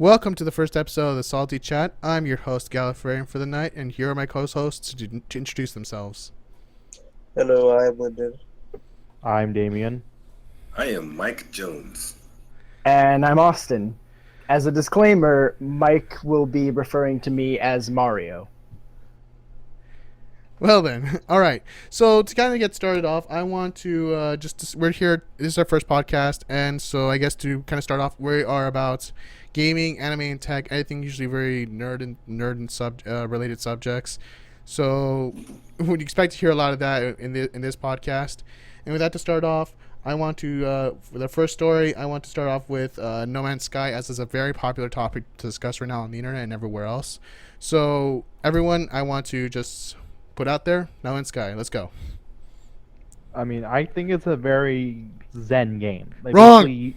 Welcome to the first episode of the Salty Chat. I'm your host, Galifreyan, for the night, and here are my co-hosts to introduce themselves. Hello, I'm Lyndon. I'm Damian. I am Mike Jones. And I'm Austin. As a disclaimer, Mike will be referring to me as Mario. Well then, all right. So to kind of get started off, I want to we're here. This is our first podcast, and so I guess to kind of start off, we are about gaming, anime, and tech. Anything usually very nerd and related subjects. So we'd expect to hear a lot of that in this podcast. And with that to start off, I want to for the first story, I want to start off with No Man's Sky, as is a very popular topic to discuss right now on the internet and everywhere else. So everyone, I want to just put out there, No Man's Sky. Let's go. I mean, I think it's a very zen game. Like, Wrong! He's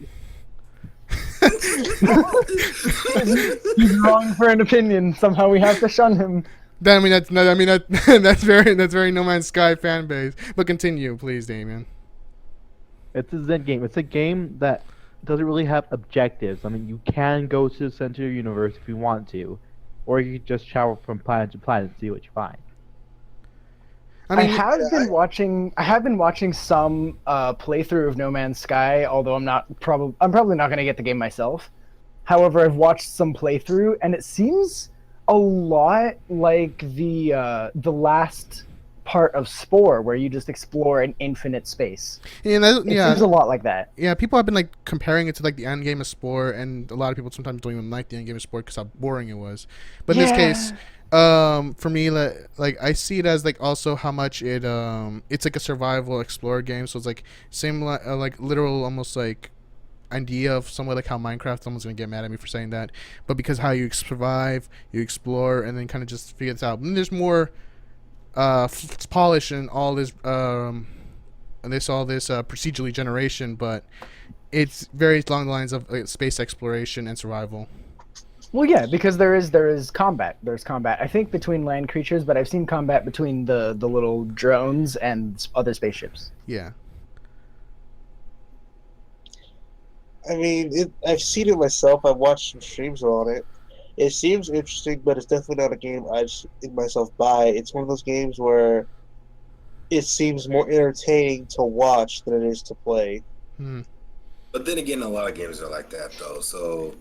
wrong for an opinion. Somehow we have to shun him. That's very No Man's Sky fan base. But continue, please, Damian. It's a zen game. It's a game that doesn't really have objectives. I mean, you can go to the center of the universe if you want to, or you can just travel from planet to planet and see what you find. I have been watching some playthrough of No Man's Sky, although I'm probably not going to get the game myself. However, I've watched some playthrough, and it seems a lot like the last part of Spore, where you just explore an infinite space. It seems a lot like that. Yeah, people have been comparing it to the end game of Spore, and a lot of people sometimes don't even like the end game of Spore because how boring it was. But in this case, for me, I see it as also how much it's like a survival explorer game. So it's same literal almost idea of somewhat like how Minecraft. Someone's gonna get mad at me for saying that, but because how you survive, you explore, and then kind of just figure this out. And there's more polish and all this procedurally generation, but it's very along the lines of space exploration and survival. Well, yeah, because there is combat. There's combat, I think, between land creatures, but I've seen combat between the little drones and other spaceships. Yeah. I mean, I've seen it myself. I've watched some streams on it. It seems interesting, but it's definitely not a game I'd myself buy. It's one of those games where it seems more entertaining to watch than it is to play. But then again, a lot of games are like that, though. So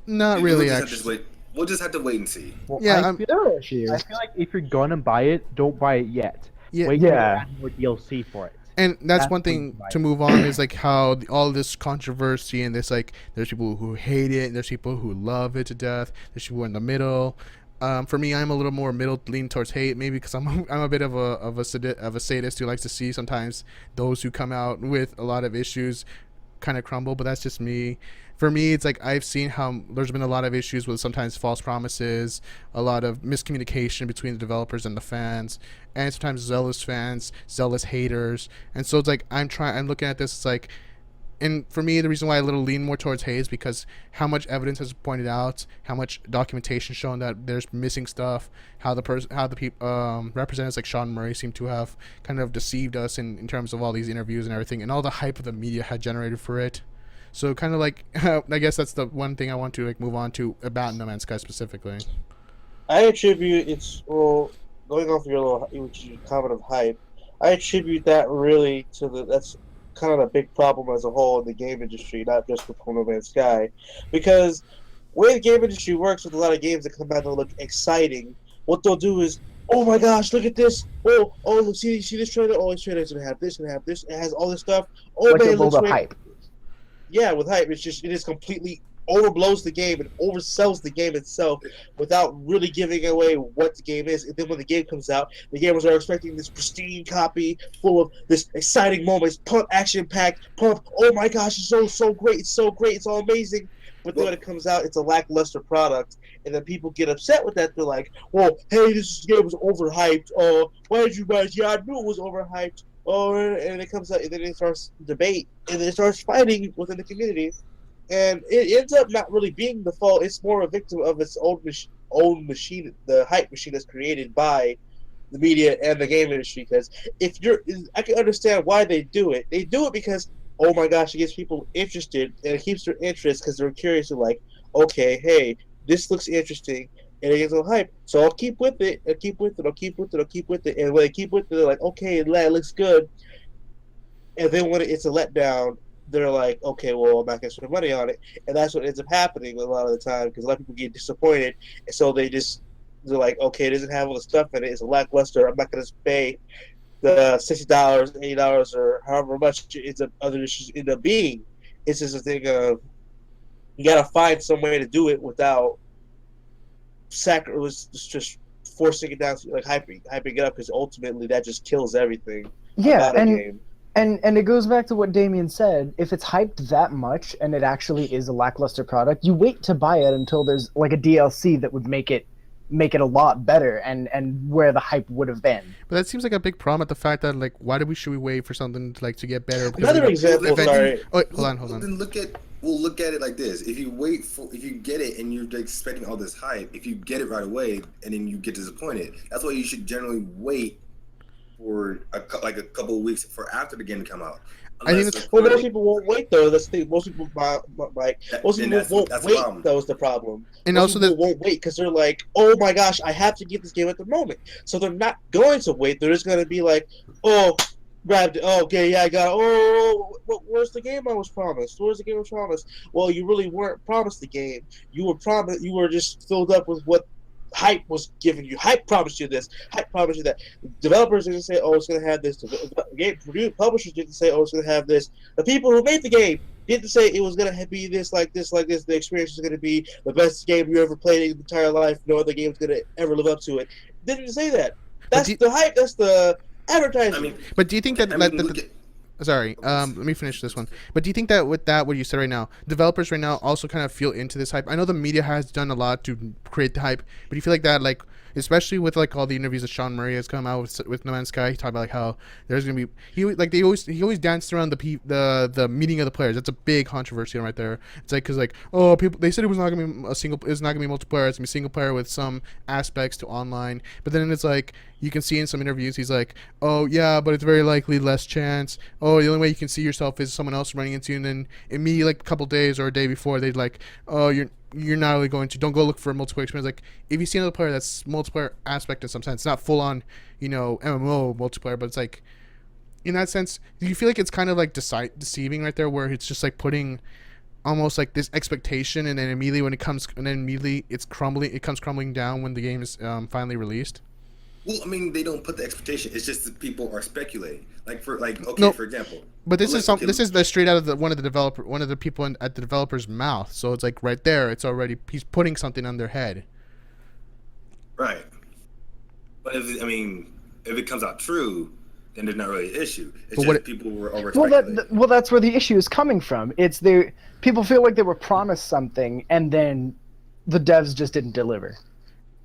not really. Actually, we'll just have to wait and see. Well, yeah, I feel like if you're gonna buy it, don't buy it yet. Yeah. Wait till you add more DLC for it. And that's one thing to move on is how all this controversy and this there's people who hate it, and there's people who love it to death. There's people in the middle. For me, I'm a little more middle, lean towards hate, maybe because I'm a bit of a sadist who likes to see sometimes those who come out with a lot of issues kind of crumble. But that's just me. For me, it's I've seen how there's been a lot of issues with sometimes false promises, a lot of miscommunication between the developers and the fans, and sometimes zealous fans, zealous haters. And so it's I'm looking at this, and for me, the reason why I lean more towards hate is because how much evidence has pointed out, how much documentation shown that there's missing stuff, how the people representatives like Sean Murray seem to have kind of deceived us in terms of all these interviews and everything, and all the hype of the media had generated for it. So kind of I guess that's the one thing I want to move on to about No Man's Sky specifically. I attribute going off your comment of hype. I attribute that really to that's kind of a big problem as a whole in the game industry, not just with No Man's Sky, because the way the game industry works with a lot of games that come out that look exciting, what they'll do is, oh my gosh, look at this! Oh, look, see this trailer? Oh, this trailer's gonna have this, gonna have this. It has all this stuff. Oh man, it looks great. Hype. Yeah, with hype, it just completely overblows the game and oversells the game itself without really giving away what the game is. And then when the game comes out, the gamers are expecting this pristine copy full of this exciting moments, pump, action-packed, pump. Oh my gosh, it's so great! It's so great! It's all amazing. But then when it comes out, it's a lackluster product, and then people get upset with that. They're like, "Well, hey, this game was overhyped. Oh, why did you buy it? Yeah, I knew it was overhyped." Oh, and it comes out, and then it starts debate, and then it starts fighting within the community, and it ends up not really being the fault. It's more a victim of its own machine, the hype machine that's created by the media and the game industry. Because I can understand why they do it. They do it because, oh my gosh, it gets people interested, and it keeps their interest because they're curious to okay, hey, this looks interesting, and it gets a little hype. So I'll keep with it. I'll keep with it. I'll keep with it. I'll keep with it. And when they keep with it, they're like, okay, that looks good. And then when it's a letdown, they're like, okay, well, I'm not going to spend money on it. And that's what ends up happening a lot of the time because a lot of people get disappointed. And so they're like, okay, it doesn't have all the stuff in it. It's a lackluster. I'm not going to pay the $60, $80, or however much other issues end up being. It's just a thing of you got to find some way to do it without just forcing it down, like hyping it up, because ultimately that just kills everything about a game. And it goes back to what Damian said. If it's hyped that much and it actually is a lackluster product, you wait to buy it until there's like a DLC that would make it a lot better and where the hype would have been. But that seems like a big problem at the fact that like why should we wait for something to get better? Another example. Sorry. Oh, wait, hold on. Then we'll look at it like this: if you get it and you're expecting all this hype, if you get it right away and then you get disappointed, that's why you should generally wait for a couple of weeks for after the game to come out. I think most people won't wait though. That's the thing. Most people won't wait. That was the problem. And most also people won't wait because they're like, oh my gosh, I have to get this game at the moment. So they're not going to wait. They're just going to be like, oh, grabbed it. Oh, okay, yeah, I got it. Oh, where's the game I was promised? Where's the game I was promised? Well, you really weren't promised the game. You were just filled up with what hype was giving you. Hype promised you this. Hype promised you that. Developers didn't say, "Oh, it's going to have this." Game publishers didn't say, "Oh, it's going to have this." The people who made the game didn't say it was going to be this, like this, like this. The experience is going to be the best game you ever played in your entire life. No other game is going to ever live up to it. Didn't say that. That's the hype. That's the advertising. I mean, but do you think that? Sorry, let me finish this one. But do you think that with that, what you said right now, developers right now also kind of feel into this hype? I know the media has done a lot to create the hype, but do you feel like that, like, especially with like all the interviews that Sean Murray has come out with No Man's Sky, he talked about like how there's gonna be he always danced around the meeting of the players. That's a big controversy right there. It's like because like people they said it was not gonna be it's not gonna be multiplayer. It's gonna be single player with some aspects to online. But then it's like you can see in some interviews he's like, oh yeah, but it's very likely less chance. Oh, the only way you can see yourself is someone else running into you, and then immediately like a couple days or a day before they'd like, oh you're not really going to. Don't go look for a multiplayer experience. Like if you see another player that's multiplayer aspect in some sense, not full on, MMO multiplayer, but it's like in that sense, do you feel like it's kind of like deceiving right there, where it's just like putting almost like this expectation, and then immediately it's crumbling. It comes crumbling down when the game is finally released. Well, I mean, they don't put the expectation. It's just that people are speculating. For example. But this is the straight out of one of the people at the developer's mouth. So it's like right there. It's already he's putting something on their head. Right. But if it comes out true, then there's not really an issue. It's just people were over speculating. Well, that's where the issue is coming from. It's people feel like they were promised something and then the devs just didn't deliver.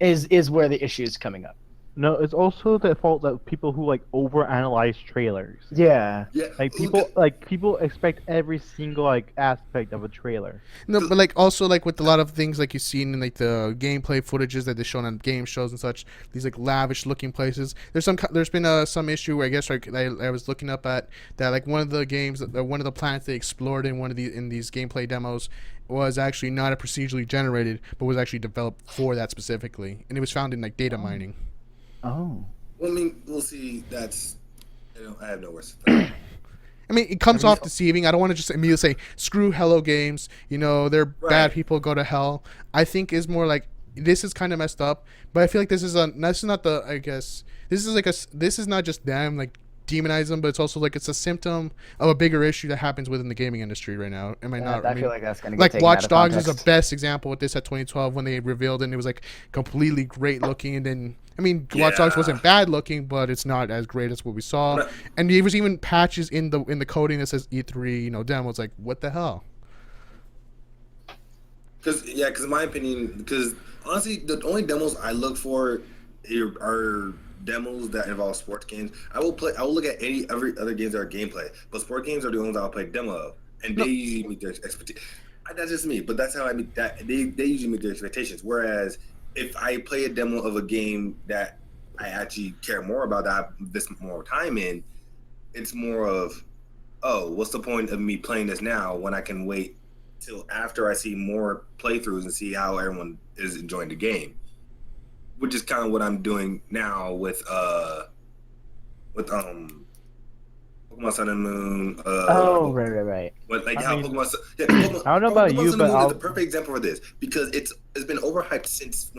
Is where the issue is coming up. No, it's also the fault that people who like overanalyze trailers. Yeah. Like people expect every single like aspect of a trailer. No, but like also like with a lot of things like you've seen in like the gameplay footages that they've shown on game shows and such, these like lavish looking places. There's been some issue where I guess like I was looking up at that like one of the games one of the planets they explored in these gameplay demos was actually not a procedurally generated, but was actually developed for that specifically, and it was found in like data mining. Oh. Well, I mean, we'll see. That's, I have no words for that. I mean, it comes off deceiving. I don't want to just immediately say, screw Hello Games. They're bad people, go to hell. I think is more like, this is kind of messed up. But I feel like this is not just them, like, demonize them, but it's also like it's a symptom of a bigger issue that happens within the gaming industry right now. Am I not? I feel like that's going to get like taken Watch out of Dogs is context. the best example with this at 2012 when they revealed it and it was like completely great looking, and then Watch Dogs wasn't bad looking, but it's not as great as what we saw. And there was even patches in the coding that says E3 demo. It's like, what the hell? Because in my opinion, because honestly, the only demos I look for are demos that involve sports games. I will look at every other games that are gameplay, but sport games are the ones I'll play demo of, and they usually meet their expectations. That's just me, but that's how I meet that. They usually meet their expectations. Whereas if I play a demo of a game that I actually care more about, that I have this more time in, it's more of, oh, what's the point of me playing this now when I can wait till after I see more playthroughs and see how everyone is enjoying the game, which is kind of what I'm doing now with Pokemon Sun and Moon. Right. What, like I how mean, Pokemon? Yeah, Pokemon, I don't know about Pokemon you, Sun but and Moon I'll- is the perfect example for this because it's been overhyped since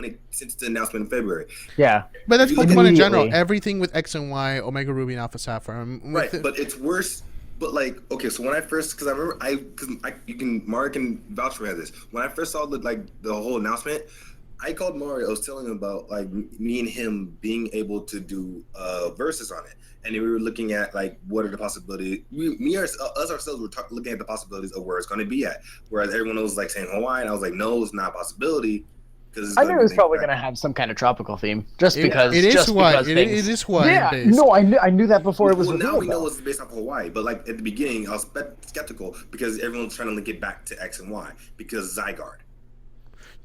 the announcement in February. Yeah. But that's If you look Pokemon in general. immediately. Everything with X and Y, Omega Ruby and Alpha Sapphire. Right, but it's worse. But like, okay, so when I first, because I remember, Mario can vouch for this. When I first saw the whole announcement, I called Mario. I was telling him about like me and him being able to do verses on it, and then we were looking at like what are the possibilities. Us ourselves were looking at the possibilities of where it's going to be at. Whereas everyone was like saying Hawaii, and I was like, no, it's not a possibility. I knew it was probably going to have some kind of tropical theme, just because. It is just Hawaii. because It things- is Hawaii Yeah, based. no, I knew that before it was Well, now revealed. we know though. it's based off of Hawaii, but like at the beginning, I was skeptical because everyone's trying to link it back to X and Y because Zygarde.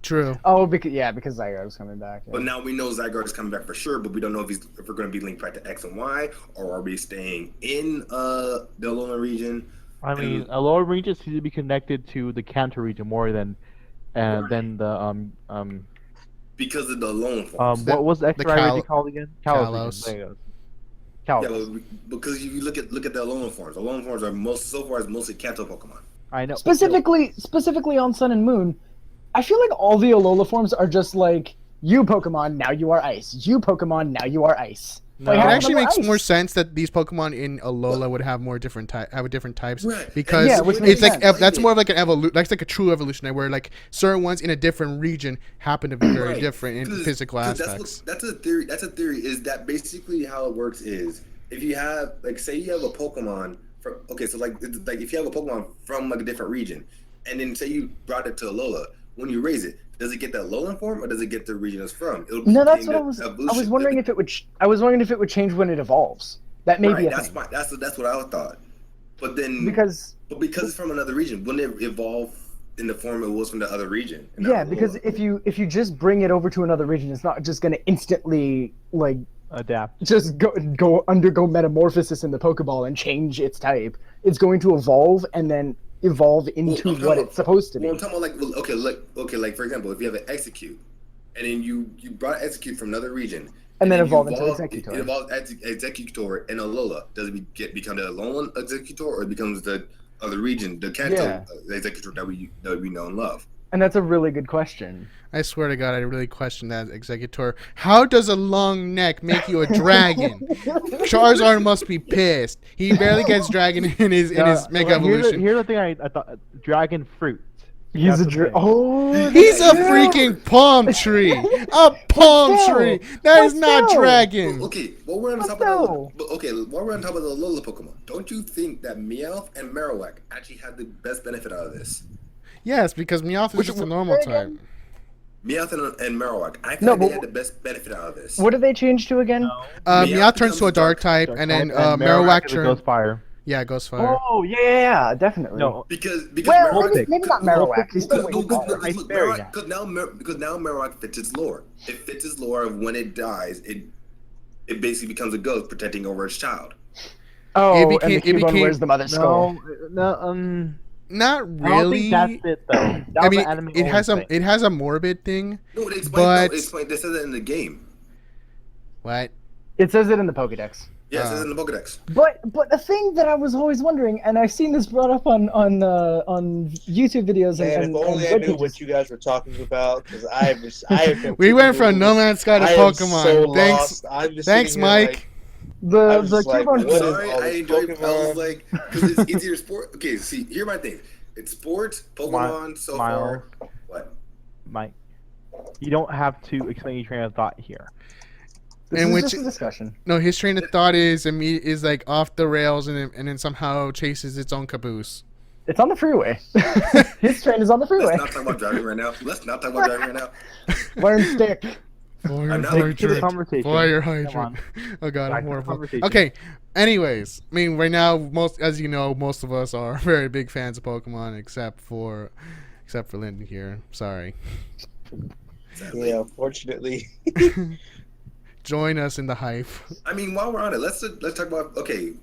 True. Oh, because Zygarde was coming back. Yeah. But now we know Zygarde is coming back for sure, but we don't know if we're going to be linked back to X and Y, or are we staying in the Alola region? I mean, a lower region seems to be connected to the Kanto region more than the Because of the Alolan forms. what was the X the region Cal- called again? Kalos. Region. There you go. Yeah, Kalos. because if you look at the Alolan forms are mostly Kanto Pokemon. I know. Specifically on Sun and Moon, I feel like all the Alola forms are just like, you Pokemon, now you are ice. You Pokemon, now you are ice. No. Like, It how actually come makes ice? more sense that these Pokemon in Alola would have more different types, Right. because Yeah, which it's makes like sense. that's more of like an evolution. That's like a true evolution, where like certain ones in a different region happen to be very Right. different in 'Cause- physical 'cause aspects. That's a theory. That's a theory. Is that basically how it works? Is if you have like, say you have a Pokemon from, okay, so like it's like if you have a Pokemon from like a different region, and then say you brought it to Alola, when you raise it, does it get that Alolan form or does it get the region it's from? It'll No, that's contain what the I was evolution. wondering if it would. I was wondering if it would change when it evolves. That may be a That's thing. that's what I thought. But then Because it's from another region, wouldn't it evolve in the form it was from the other region? And yeah, not because Alola? if you just bring it over to another region, it's not just going to instantly like Adapt. just go undergo metamorphosis in the Pokeball and change its type. It's going to evolve and then evolve into I'm talking what about- it's supposed to be. Well, I'm talking about like for example, if you have an Execute, and then you brought Execute from another region, And then you evolve into evolve- Executor. It evolves Executor in Alola. Does it become the Alolan Executor, or it becomes the other region, the Kanto Yeah. Executor that we know and love? And that's a really good question. I swear to God, I really question that Executor. How does a long neck make you a dragon? Charizard must be pissed. He barely gets dragon in his Mega Evolution. Here's the thing I thought: dragon fruit. He's That's a the dra- thing. oh. He's a yeah. freaking palm tree. A palm still, tree. That is but not still. dragon. Okay, while we're on top No. of while we're on top of the Alola Pokemon, don't you think that Meowth and Marowak actually had the best benefit out of this? Yes, because Meowth is just a normal type. Meowth and Marowak, I No, think they but- had the best benefit out of this. What did they change to again? Meowth Meowth turns to a becomes dark type, and then Marowak is a ghost turns. fire. Yeah, Ghostfire. Oh yeah, definitely. No, Because Well, Marowak, maybe not Marowak. He's still Because- way taller. Ice Fairy now. because now Marowak fits its lore. It fits its lore of when it dies, it basically becomes a ghost protecting over its child. Oh, It became- and the it Cubone became- wears the mother's skull. no. Not I don't really. think that's it though. That I was mean, an anime it has only a thing. it has a morbid thing. No, they But- explained. They said that in the game. What? It says it in the Pokedex. Yeah, it says in the Pokedex. But a thing that I was always wondering, and I've seen this brought up on YouTube videos Man, and if only I web knew pages. what you guys were talking about, because I have been. We went from No Man's Sky to I am Pokemon. so Thanks, lost. I'm just thanks, sitting here Mike. like, The I was the just like, Cubone. what is Sorry, all I this enjoyed. I was Pokemon? like, because it's easier sport. Okay, see, here are my things. It's sports, Pokemon, so Miles. far. What? Mike, you don't have to explain your train of thought here. This in is which- just a discussion. No, his train of thought is like off the rails and then somehow chases its own caboose. It's on the freeway. His train is on the freeway. Let's not talk about driving right now. Learn stick. For I'm your not To the hydrant. conversation. For your Come hydrant. on. Oh god, Back I'm to the horrible. conversation. Okay. Anyways, I mean, right now, as you know, most of us are very big fans of Pokemon, except for Lyndon here. Sorry. Yeah, unfortunately. join us in the hype. I mean, while we're on it, let's talk about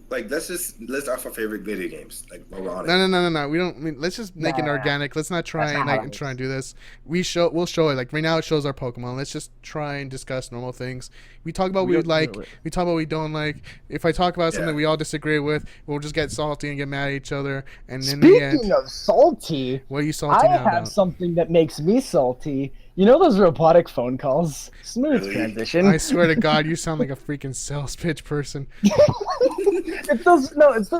let's list off our favorite video games. Like while we're on it. No. We don't. I mean, let's just make it organic. Let's not try That's not how it and do this. We'll show it. Like right now, it shows our Pokemon. Let's just try and discuss normal things. We talk about what we like. We talk about what we don't like. If I talk about something we all disagree with, we'll just get salty and get mad at each other. And in the end, Speaking of salty, what are you salty now I have about? something that makes me salty. You know those robotic phone calls? Smooth Really? transition. I swear to God, you sound like a freaking sales pitch person. It does no. It's the,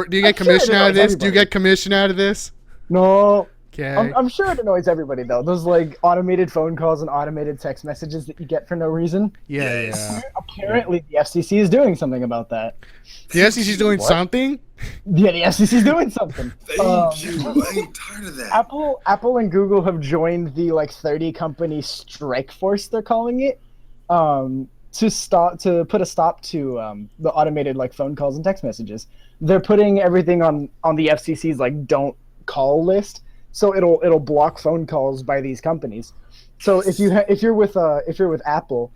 Do you get commission out of this? Do you get commission out of this? No. Okay. I'm sure it annoys everybody though. Those like automated phone calls and automated text messages that you get for no reason. Yeah. Apparently, the FCC is doing something about that. The FCC's doing something? Yeah, the FCC is doing something. Thank you. I'm tired of that. Apple and Google have joined the like 30 company strike force. They're calling it to put a stop to the automated like phone calls and text messages. They're putting everything on the FCC's like don't call list. So it'll block phone calls by these companies. So if you're with Apple,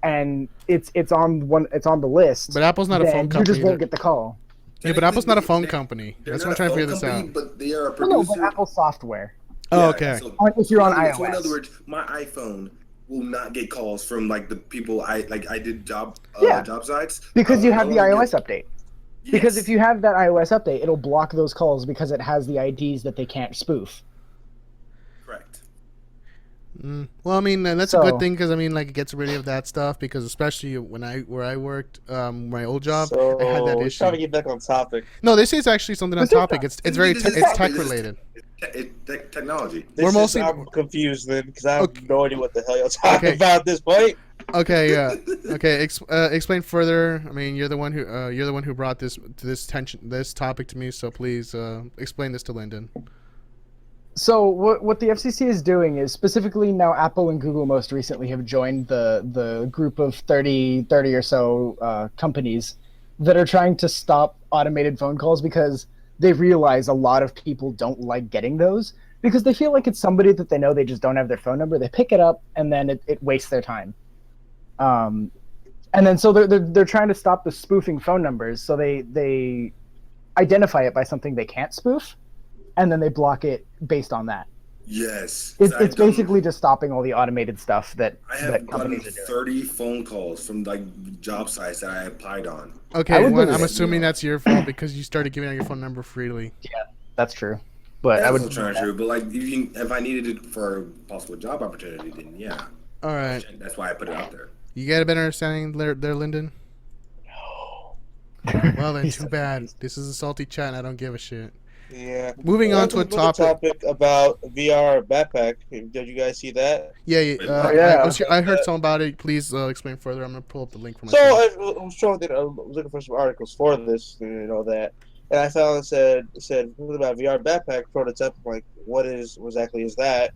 and it's on the list, But Apple's not a phone company. You just won't either. get the call. Yeah, but Apple's not a phone company. That's what I'm trying to figure this out. But they are a No, producer. but Apple software. Oh, okay. So, If you're on so iOS. in other words, my iPhone will not get calls from like the people I did job sites Because you have the iOS update. Yes. Because if you have that iOS update, it'll block those calls because it has the IDs that they can't spoof. Correct. Well, I mean, that's a good thing because I mean, like, it gets rid of that stuff because especially where I worked, my old job, I had that issue. Trying to get back on topic. No, they say it's actually something on topic. It's very it's tech related. It's technology. I'm confused then because I have no idea what the hell you're talking about at this point. Okay, yeah. Okay, explain further. I mean, you're the one who brought this topic to me. So please explain this to Lyndon. So what the FCC is doing is specifically now Apple and Google most recently have joined the group of 30 or so companies that are trying to stop automated phone calls because they realize a lot of people don't like getting those because they feel like it's somebody that they know they just don't have their phone number. They pick it up and then it wastes their time. And then so they're trying to stop the spoofing phone numbers. So they identify it by something they can't spoof, and then they block it based on that. Yes. It's basically just stopping all the automated stuff that gotten companies are doing. 30 phone calls from like job sites that I applied on. Okay, I'm assuming that's your fault because you started giving out your phone number freely. Yeah, that's true. But I would try true. But like, if I needed it for a possible job opportunity, then yeah. All right. That's why I put it out there. You get a better understanding there, Lyndon? No. Well then, too bad. This is a salty chat and I don't give a shit. Yeah. Moving on to a topic about VR backpack. Did you guys see that? Yeah. I heard something about it. Please explain further. I'm gonna pull up the link for myself. So I was looking for some articles for this, that, and I found it said something about VR backpack prototype. I'm like, what exactly is that?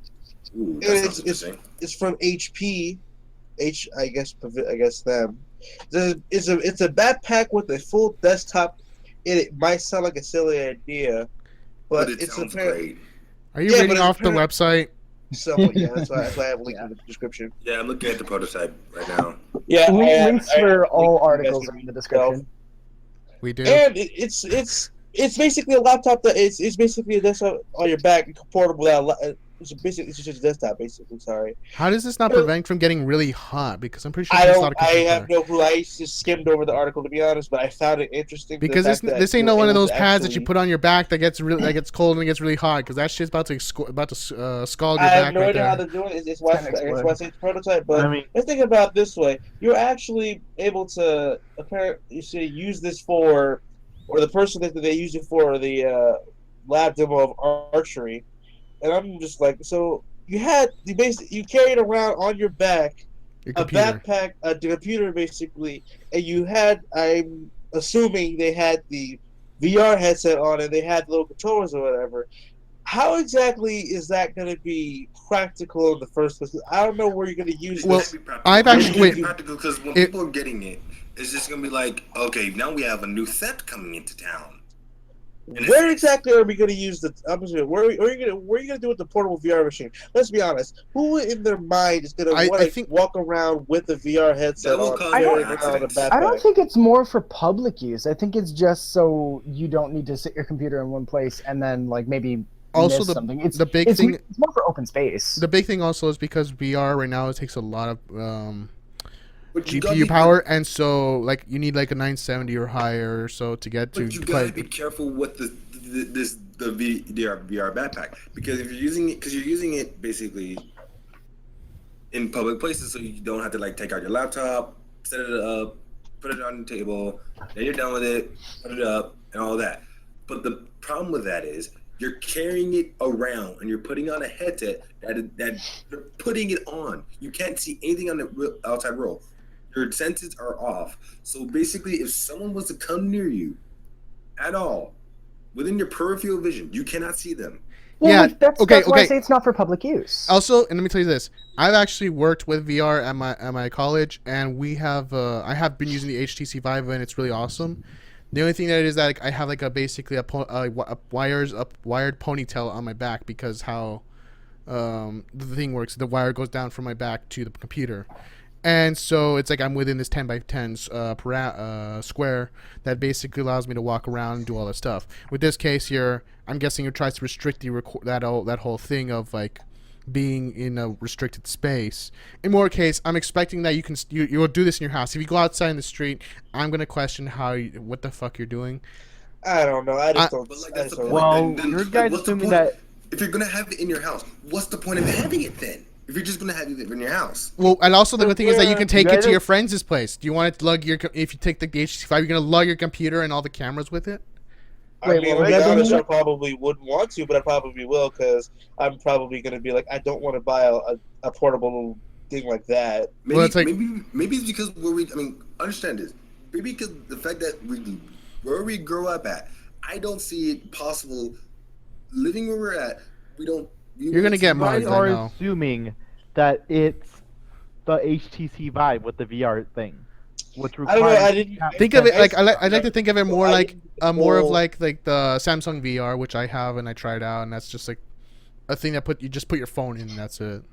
Ooh, it's from HP. I guess them. It's a backpack with a full desktop. It might sound like a silly idea, but it sounds great. Are you reading off the website? So yeah, that's why I have a link in the description. Yeah, I'm looking at the prototype right now. Yeah, links for all articles are in the description. We do. And it's basically a laptop that it's basically a desktop on your back, portable. It's just a desktop, basically. Sorry. How does this not prevent from getting really hot? Because I'm pretty sure I have no clue. I just skimmed over the article to be honest, but I found it interesting. Because this ain't one of those pads that you put on your back that gets cold and it gets really hot. Because that shit's about to scald your back. I have no idea how to do it. It's why I say it's prototype. But let's think about it this way: you're actually able to use this for, or the person that they use it for, the lab demo of archery. And I'm just like, so you carried around on your back a backpack, the computer basically, and you had, I'm assuming they had the VR headset on and they had little controllers or whatever. How exactly is that going to be practical in the first place? I don't know where you're going to use this. I've actually practical because when people are getting it, it's just going to be like, okay, now we have a new set coming into town. Where exactly are we going to use the? I'm sorry, where are you going to do with the portable VR machine? Let's be honest. Who in their mind is going to want to walk around with a VR headset on, carrying around a backpack? I don't think it's more for public use. I think it's just so you don't need to sit your computer in one place and then like maybe also miss something. It's more for open space. The big thing also is because VR right now it takes a lot of GPU power, and so like you need like a 970 or higher or so to get to. But you gotta be careful with the VR backpack, because if you're using it basically in public places, so you don't have to like take out your laptop, set it up, put it on the table, then you're done with it, put it up, and all that. But the problem with that is you're carrying it around and you're putting on a headset that you're putting it on. You can't see anything on the outside world. Your senses are off. So basically, if someone was to come near you at all, within your peripheral vision, you cannot see them. Well, that's why I say it's not for public use. Also, and let me tell you this: I've actually worked with VR at my college, and we have I have been using the HTC Vive, and it's really awesome. The only thing that it is that I have like basically a wired ponytail on my back, because how the thing works. The wire goes down from my back to the computer. And so it's like I'm within this 10 by 10 square that basically allows me to walk around and do all this stuff. With this case here, I'm guessing it tries to restrict that whole thing of like being in a restricted space. In more case, I'm expecting that you will do this in your house. If you go outside in the street, I'm gonna question what the fuck you're doing. I don't know. I just don't. But like, that's the point. Well, then, your guys assuming that if you're gonna have it in your house, what's the point of having it then? If you're just gonna have it in your house. Well, and also the good thing is that you can take it to your friend's place. Do you want to lug if you take the HTC Vive, you're gonna lug your computer and all the cameras with it? I mean, to be honest, I probably wouldn't want to, but I probably will, because I'm probably gonna be like, I don't want to buy a portable thing like that. Maybe, well, it's like, maybe it's because understand this. Maybe because the fact that where we grow up at, I don't see it possible living where we're at. You're gonna get money. You guys are assuming that it's the HTC Vive with the VR thing, which requires. I didn't think of it like I like to think of it more like more of like the Samsung VR, which I have and I tried out, and that's just like a thing that you just put your phone in and that's it.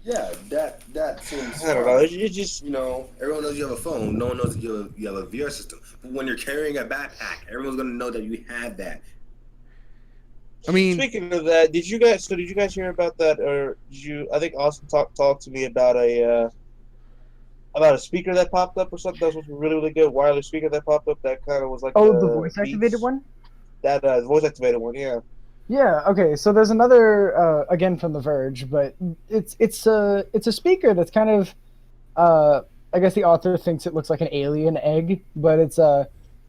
Yeah, that seems. I don't know. It's just everyone knows you have a phone. No one knows that you have a VR system. But when you're carrying a backpack, everyone's gonna know that you have that. I mean, speaking of that, did you guys hear about that, or did you? I think Austin talked to me about a speaker that popped up or something. That was really, really good wireless speaker that popped up. That kind of was like the voice activated one. That voice activated one, yeah. Yeah. Okay. So there's another again from The Verge, but it's a speaker that's kind of I guess the author thinks it looks like an alien egg, but it's a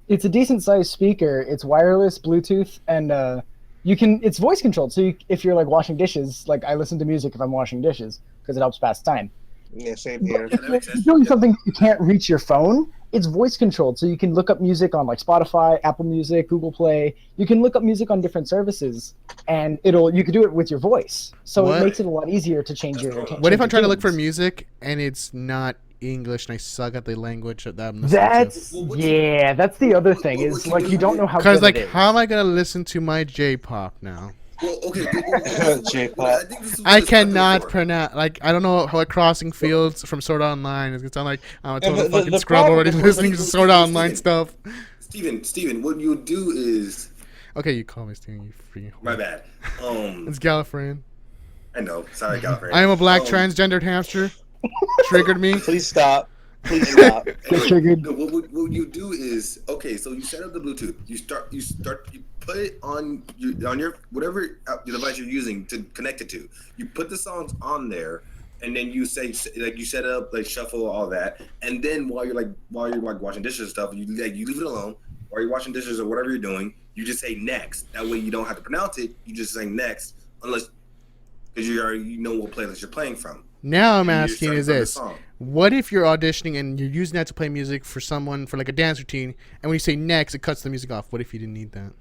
decent sized speaker. It's wireless, Bluetooth, and it's voice controlled. So if you're like washing dishes, like I listen to music if I'm washing dishes because it helps pass time. Yeah, same here. If you're doing something you can't reach your phone, it's voice controlled. So you can look up music on like Spotify, Apple Music, Google Play. You can look up music on different services, and you can do it with your voice. So it makes it a lot easier to change your. What if I'm trying to look for music and it's not English and I suck at the language that I'm listening to? That's the other thing is like you don't know how. Because like, how am I gonna listen to my J-pop now? Well, okay. J-pop. I cannot pronounce. Like, I don't know how crossing fields from Sword Art Online. It's gonna sound like I'm a total fucking scrub already listening to Sword Art Online stuff. Steven, what you do is. Okay, you call me Steven. You freaking. My bad. It's Galifreyan. I know. Sorry, Galifreyan. I am a black transgendered hamster. Triggered me. Please stop. Please stop. Triggered. No, what you do is so you set up the Bluetooth. You put it on your whatever device you're using to connect it to. You put the songs on there, and then you say like you set up like shuffle all that, and then while you're washing dishes and stuff, you leave it alone. While you're washing dishes or whatever you're doing, you just say next. That way you don't have to pronounce it. You just say next, because you already know what playlist you're playing from. Now I'm asking is this: what if you're auditioning and you're using that to play music for someone for like a dance routine, and when you say next, it cuts the music off? What if you didn't need that?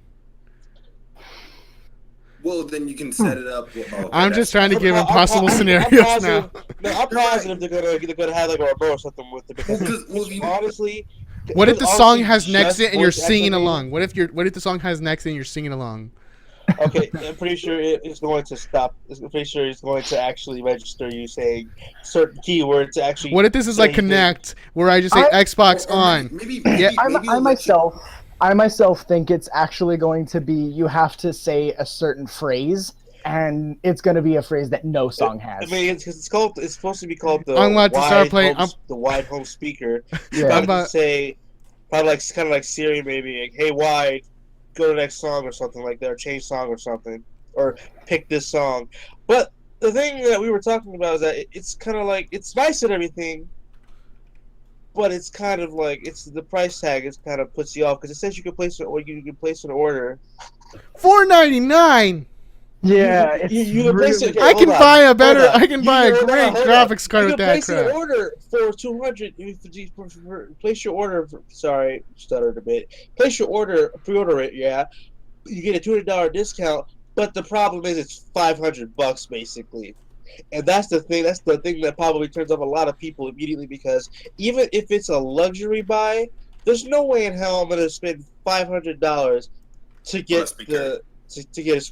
Well, then you can set it up. I'm just trying to give impossible scenarios now. No, I'm positive they're gonna have like a remote or something with it, because honestly, What if the song honestly has next just it and you're voice singing activated. along? What if the song has next it and you're singing along? Okay, I'm pretty sure it's going to stop. I'm pretty sure it's going to actually register you saying certain keywords to actually. What if this is like say things. Connect, where I just say I- Xbox Or on? maybe Yeah. I myself think it's actually going to be you have to say a certain phrase, and it's going to be a phrase that no song has. I mean, it's called. It's supposed to be called the I'm about to start playing. the wide home speaker. Yeah. Probably I'm about- just say, probably like kind of like Siri, maybe like, "Hey, wide, go to the next song" or something like that, or change song or something, or pick this song. But the thing that we were talking about is that it's kind of like it's nice and everything, but it's kind of like it's the price tag is kind of puts you off because it says you can place an order. $4.99. Yeah, You can place it. Okay, I can hold on, buy a hold better. on. I can buy a Hold on, great hold on. graphics card You with can that place an crap. order for 200. Place your order. Sorry, stuttered a bit. Place your order. Pre-order it. Yeah, you get a $200 discount. But the problem is, it's $500 basically, and that's the thing. That's the thing that probably turns off a lot of people immediately because even if it's a luxury buy, there's no way in hell I'm gonna spend $500 to get speaker. to get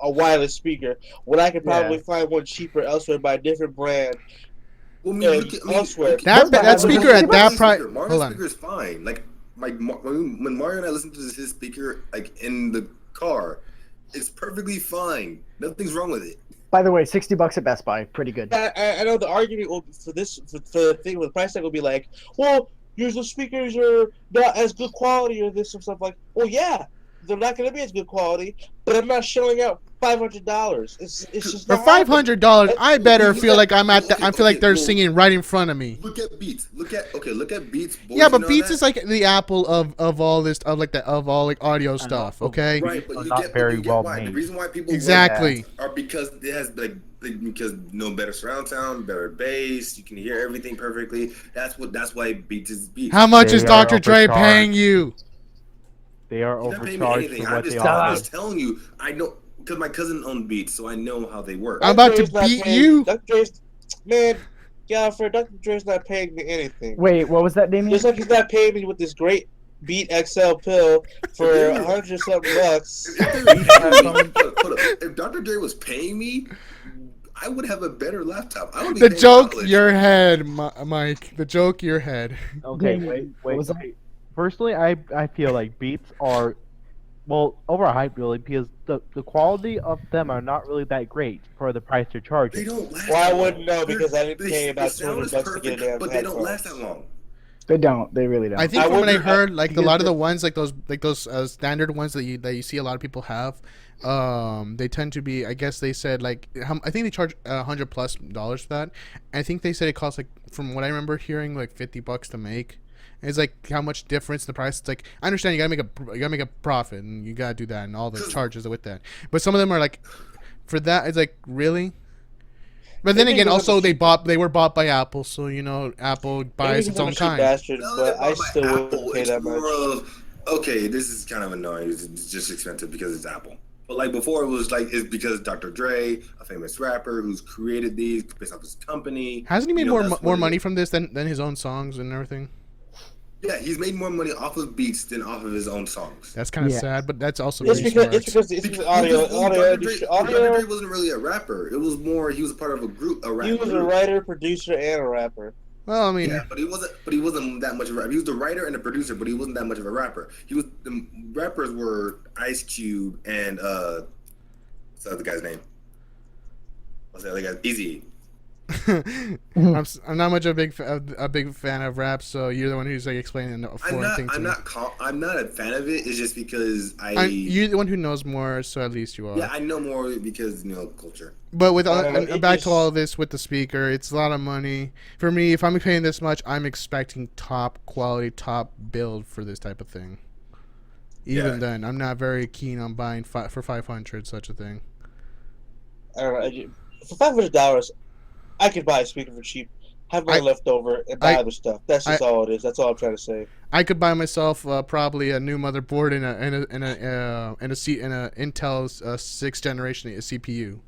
a wireless speaker when I could probably find one cheaper elsewhere by a different brand. Well, I mean, elsewhere. okay. That speaker at that price. Mario's Hold on. speaker is fine. Like when Mario and I listen to his speaker, like in the car, it's perfectly fine. Nothing's wrong with it. By the way, $60 at Best Buy, pretty good. I know the argument for the thing with the price tag will be like, well, usually speakers are not as good quality or this and stuff like. Well, yeah, they're not going to be as good quality, but I'm not shelling out $500. It's just For not happening. $500, I better feel like I'm at the. I feel like they're singing right in front of me. Look at Beats. Look at Beats. Boys, Yeah, but you know Beats that? is like the Apple of all this of all like audio stuff. Okay. Right, but are you not get, very you get well why. The made. reason why people Exactly. are because it has because no better surround sound, better bass. You can hear everything perfectly. That's why Beats is Beats. How much They is are Dr. Dre overcharged. paying you? They are He's not paying me overcharged anything. for what they I'm offer. just telling you. I know because my cousin owned Beats, so I know how they work. I'm about to Dr. Dre's not beat paying- you. Dr. Dre's, man, Galifreyan, Dr. Dre's not paying me anything. Wait, what was that, Damian? Just like he's not paying me with this great Beat XL pill for $100-something bucks. If Dr. Dre was paying me, I would have a better laptop. I would be The paying joke college. your head, Mike. The joke your head. Okay, Damian, what was that? Personally, I feel like Beats are, well, overhyped really because the quality of them are not really that great for the price they're They charging. don't last. Well, I that long. wouldn't know because I didn't pay about sound is $200 to get a damn but they don't last headphones. that long. They don't. They really don't. I think I from what I wonder- heard, like a because lot of the- the ones like those standard ones that you see a lot of people have, they tend to be. I guess they said like I think they charge $100+ for that. I think they said it costs like from what I remember hearing like $50 to make. And it's like how much difference in the price. It's like I understand you gotta make a profit and you gotta do that and all the charges with that. But some of them are like for that it's like really. But then Maybe again, because also of they were bought by Apple, so you know Apple buys Maybe its own because I'm a cheap kind. bastard, No, but I still Apple, wouldn't pay it's that more much. of, okay, this is kind of annoying. It's just expensive because it's Apple. But like before, it was like it's because Dr. Dre, a famous rapper who's created these based off his company. Hasn't he made You know, more that's more what it money is. from this than his own songs and everything? Yeah, he's made more money off of beats than off of his own songs. That's kind of Yeah. sad, but that's also It's very because smart. it's because audio Dr. Dre wasn't really a rapper. It was more he was a part of a group, a rap He was a group. writer, producer, and a rapper. Well, I mean, Yeah, but he wasn't that much of a rapper. He was the writer and the producer, but he wasn't that much of a rapper. The rappers were Ice Cube and what's the other guy's name? What's the other guy's? Easy. I'm not much of a big fan of rap, so you're the one who's like explaining the foreign thing to me. I'm not a fan of it. It's just because You're the one who knows more, so at least you are. yeah, I know more because culture. But with it back just- to all this with the speaker, it's a lot of money for me. If I'm paying this much, I'm expecting top quality, top build for this type of thing. Even Yeah. then, I'm not very keen on buying for 500 such a thing. I don't know. For $500, I could buy a speaker for cheap, have money left over, and buy other stuff. That's just all it is. That's all I'm trying to say. I could buy myself probably a new motherboard and a Intel's 6th generation CPU.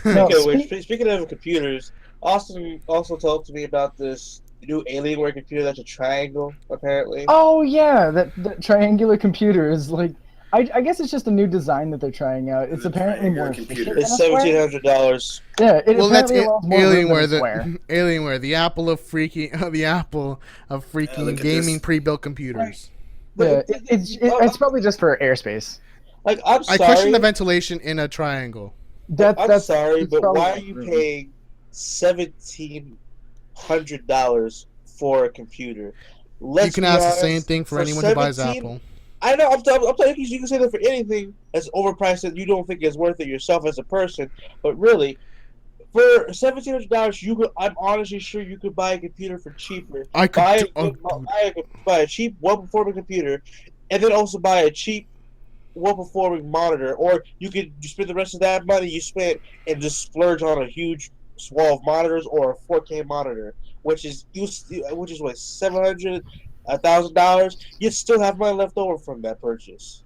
No, Okay, wait. Speaking of computers, Austin also talked to me about this new Alienware computer that's a triangle, apparently. Oh yeah, that triangular computer is like. I guess it's just a new design that they're trying out. It's The apparently more triangular efficient computer. than a It's square. $1,700. Yeah, it Well, that's apparently allows more room than a Alienware, the square. Alienware, the apple of freaking, the apple of freaking look at gaming this. pre-built computers. Yeah, it's probably just for airspace. Like, I'm I sorry. question the ventilation in a triangle. I'm sorry, it's but probably why are enough you room. paying $1,700 for a computer? Let's You can be ask the honest, same thing for anyone who buys 17 Apple. I know. I'm telling you, you can say that for anything that's overpriced that you don't think is worth it yourself as a person. But really, for $1,700, I'm honestly sure you could buy a computer for cheaper. I could Buy do- oh, dude. buy a cheap, well-performing computer, and then also buy a cheap, well-performing monitor. Or you could just spend the rest of that money you spent and just splurge on a huge wall of monitors or a 4K monitor, which is what, $700, $1,000. You'd still have money left over from that purchase.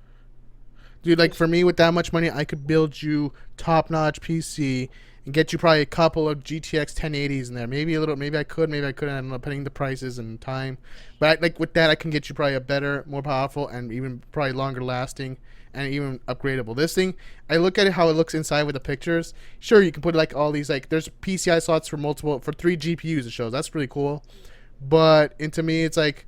Dude, like for me with that much money, I could build you top-notch PC and get you probably a couple of GTX 1080s in there. Maybe I couldn't. I don't know, depending on the prices and time. But like with that, I can get you probably a better, more powerful, and even probably longer lasting and even upgradable. This thing, I look at it how it looks inside with the pictures. Sure, you can put like all these there's PCI slots for 3 GPUs. It shows that's really cool. But to me, it's like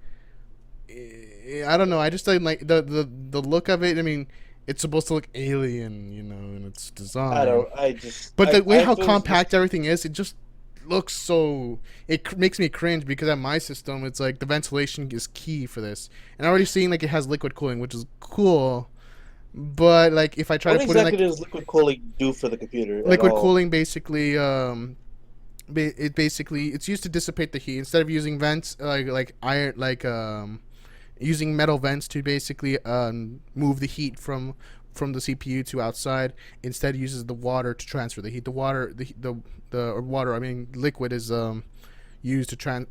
I don't know. I just don't like the look of it. I mean, it's supposed to look alien, in its design. But the way how compact everything is, it just looks so. It makes me cringe because at my system, it's like the ventilation is key for this, and I'm already seeing like it has liquid cooling, which is cool. But like if I try What to put exactly in does liquid cooling do for the computer? liquid cooling, basically, it's used to dissipate the heat instead of using vents like iron using metal vents to basically move the heat from the CPU to outside. Instead, it uses the water to transfer the heat. Liquid is used to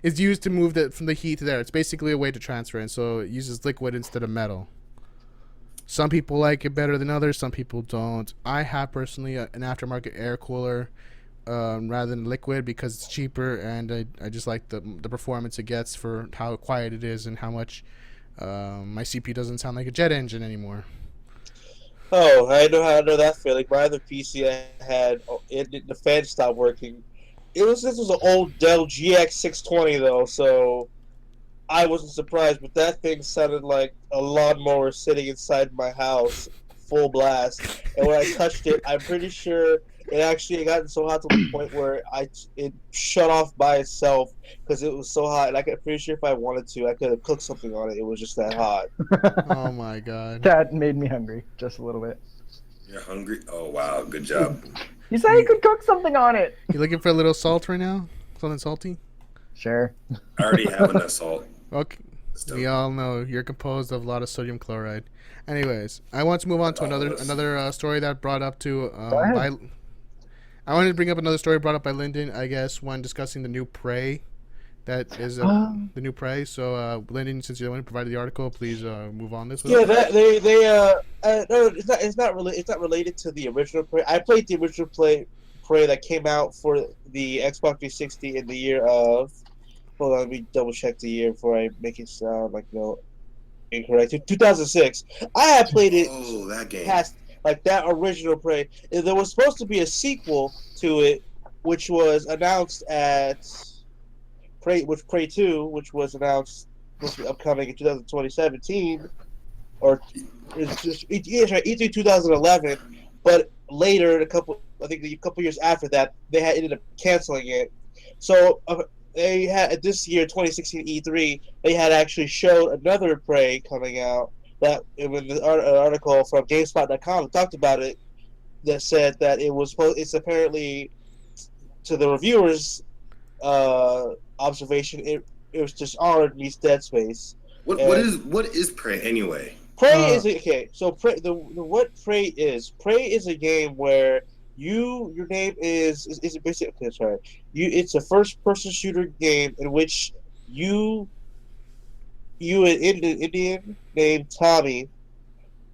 is used to move from the heat to there. It's basically a way to transfer it, so it uses liquid instead of metal. Some people like it better than others. Some people don't. I have personally an aftermarket air cooler rather than liquid because it's cheaper, and I just like the performance it gets for how quiet it is and how much my CPU doesn't sound like a jet engine anymore. Oh, I know that feeling. My other PC I had, the fan stopped working. This was an old Dell GX620 though, so I wasn't surprised. But that thing sounded like a lawnmower sitting inside my house, full blast. And when I touched it, I'm pretty sure it actually got so hot to the point where it shut off by itself because it was so hot. And I'm pretty sure if I wanted to, I could have cooked something on it. It was just that hot. Oh my god. That made me hungry just a little bit. You're hungry? Oh wow, good job. You said you could cook something on it. You looking for a little salt right now? Something salty? Sure. I already have enough salt. Okay. We all know you're composed of a lot of sodium chloride. Anyways, I want to move on to another story that brought up to I wanted to bring up another story brought up by Lyndon, I guess, when discussing the new Prey. That is the new Prey. So, Lyndon, since you're the one who provided the article, please move on this. Yeah, no, it's not related to the original Prey. I played the original Prey that came out for the Xbox 360 in the year of. Hold on, let me double check the year before I make it sound like incorrect. 2006. I had played it. Oh, that game. Past like that original Prey. There was supposed to be a sequel to it, which was announced at Prey 2, which was announced upcoming in 2017, or it's just E3 2011. But later, a couple years after that, they had ended up canceling it. So they had this year, 2016 E3, they had actually showed another Prey coming out. That in an article from GameSpot.com talked about it, that said that it's apparently, to the reviewers' observation, it was Dishonored meets Dead Space. What is Prey anyway? Prey is okay. So what Prey is? Prey is a game where your name is basically okay, sorry. It's a first-person shooter game in which you an Indian named Tommy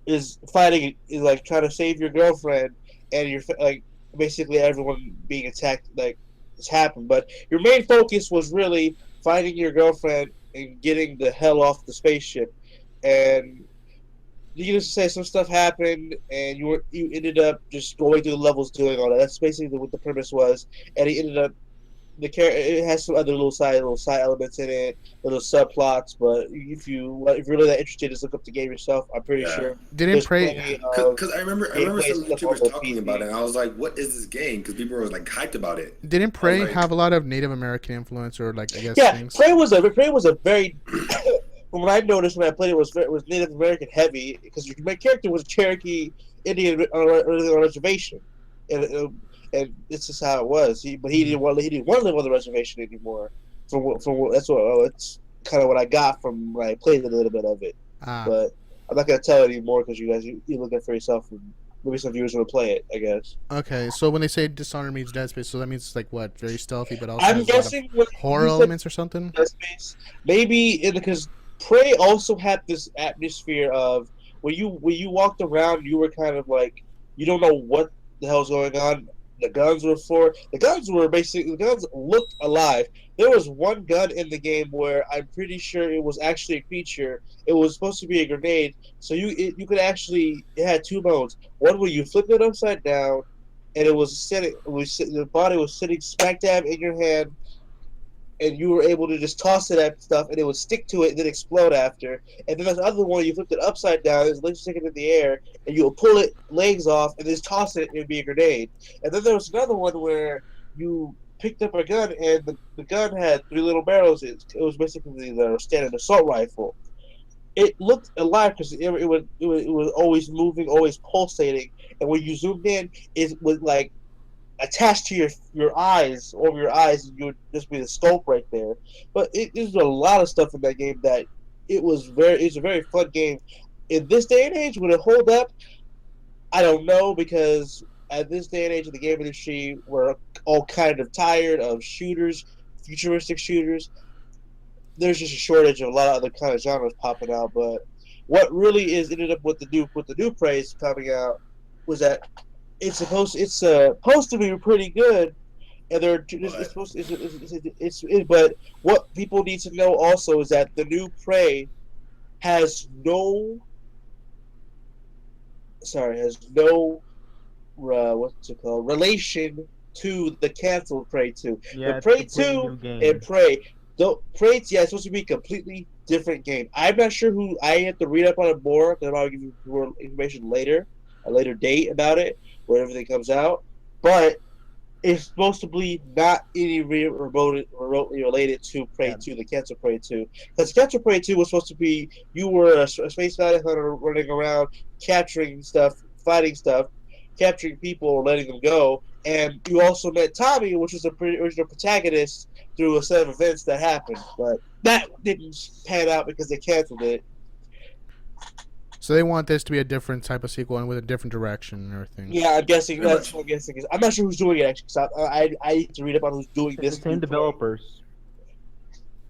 is trying to save your girlfriend, and you're like basically everyone being attacked, like it's happened. But your main focus was really finding your girlfriend and getting the hell off the spaceship. And you just say some stuff happened, and you ended up just going through the levels doing all that. That's basically what the premise was. And he ended up it has some other little side elements in it, little subplots. But if you're really that interested, just look up the game yourself. I'm pretty Yeah. sure Didn't there's Prey plenty of Because I remember gameplay some stuff on YouTubers the talking PC. about it, and I was like, "What is this game?" Because people were like hyped about it. Didn't Prey like- have a lot of Native American influence, or like I guess Yeah, things? Prey was a very from what I noticed when I played it was Native American heavy because your main character was a Cherokee Indian on a reservation, and this is how it was. He didn't want to live on the reservation anymore. That's kind of what I got from when I played a little bit of it. Ah, But I'm not gonna tell it anymore because you guys you look at it for yourself, and maybe some viewers will play it. I guess. okay. So when they say Dishonored meets Dead Space, so that means it's like what, very stealthy, but also I'm has a lot of guessing when horror you said elements or something. Dead Space, maybe because Prey also had this atmosphere of when you walked around, you were kind of like you don't know what the hell's going on. The guns looked alive. There was one gun in the game where I'm pretty sure it was actually a creature. It was supposed to be a grenade, so you could actually it had two modes. One where you flip it upside down, and the body was sitting smack dab in your hand, and you were able to just toss it at stuff, and it would stick to it and then explode after. And then there's the other one, you flipped it upside down, it's legs sticking in the air, and you'll pull it legs off and just toss it, and it'd be a grenade. And then there was another one where you picked up a gun, and the gun had three little barrels. It was basically the standard assault rifle. It looked alive because it was always moving, always pulsating, and when you zoomed in, it was like attached to your eyes, over your eyes, and you would just be the scope right there. But there's a lot of stuff in that game that it's a very fun game. In this day and age, would it hold up? I don't know, because at this day and age of the game industry, we're all kind of tired of shooters, futuristic shooters. There's just a shortage of a lot of other kind of genres popping out. But what really ended up with the new praise coming out was that it's supposed to be pretty good, and but what people need to know also is that the new Prey has no what's it called, relation to the canceled Prey 2. Yeah, The it's Prey a completely 2 new game. and Prey, it's supposed to be a completely different game. I'm not sure who. I have to read up on it more because I'll give you more information later, a later date about it, when everything comes out. But it's supposed to be not any remotely related to Prey 2, the Cancer Prey 2. Because Cancer Prey 2 was supposed to be you were a space bounty hunter running around, capturing stuff, fighting stuff, capturing people or letting them go. And you also met Tommy, which was the original protagonist, through a set of events that happened. But that didn't pan out because they canceled it. So they want this to be a different type of sequel and with a different direction and everything. Yeah, I'm guessing that's what I'm guessing. I'm not sure who's doing it actually. Cause I need to read up on who's doing this. It's the same developers.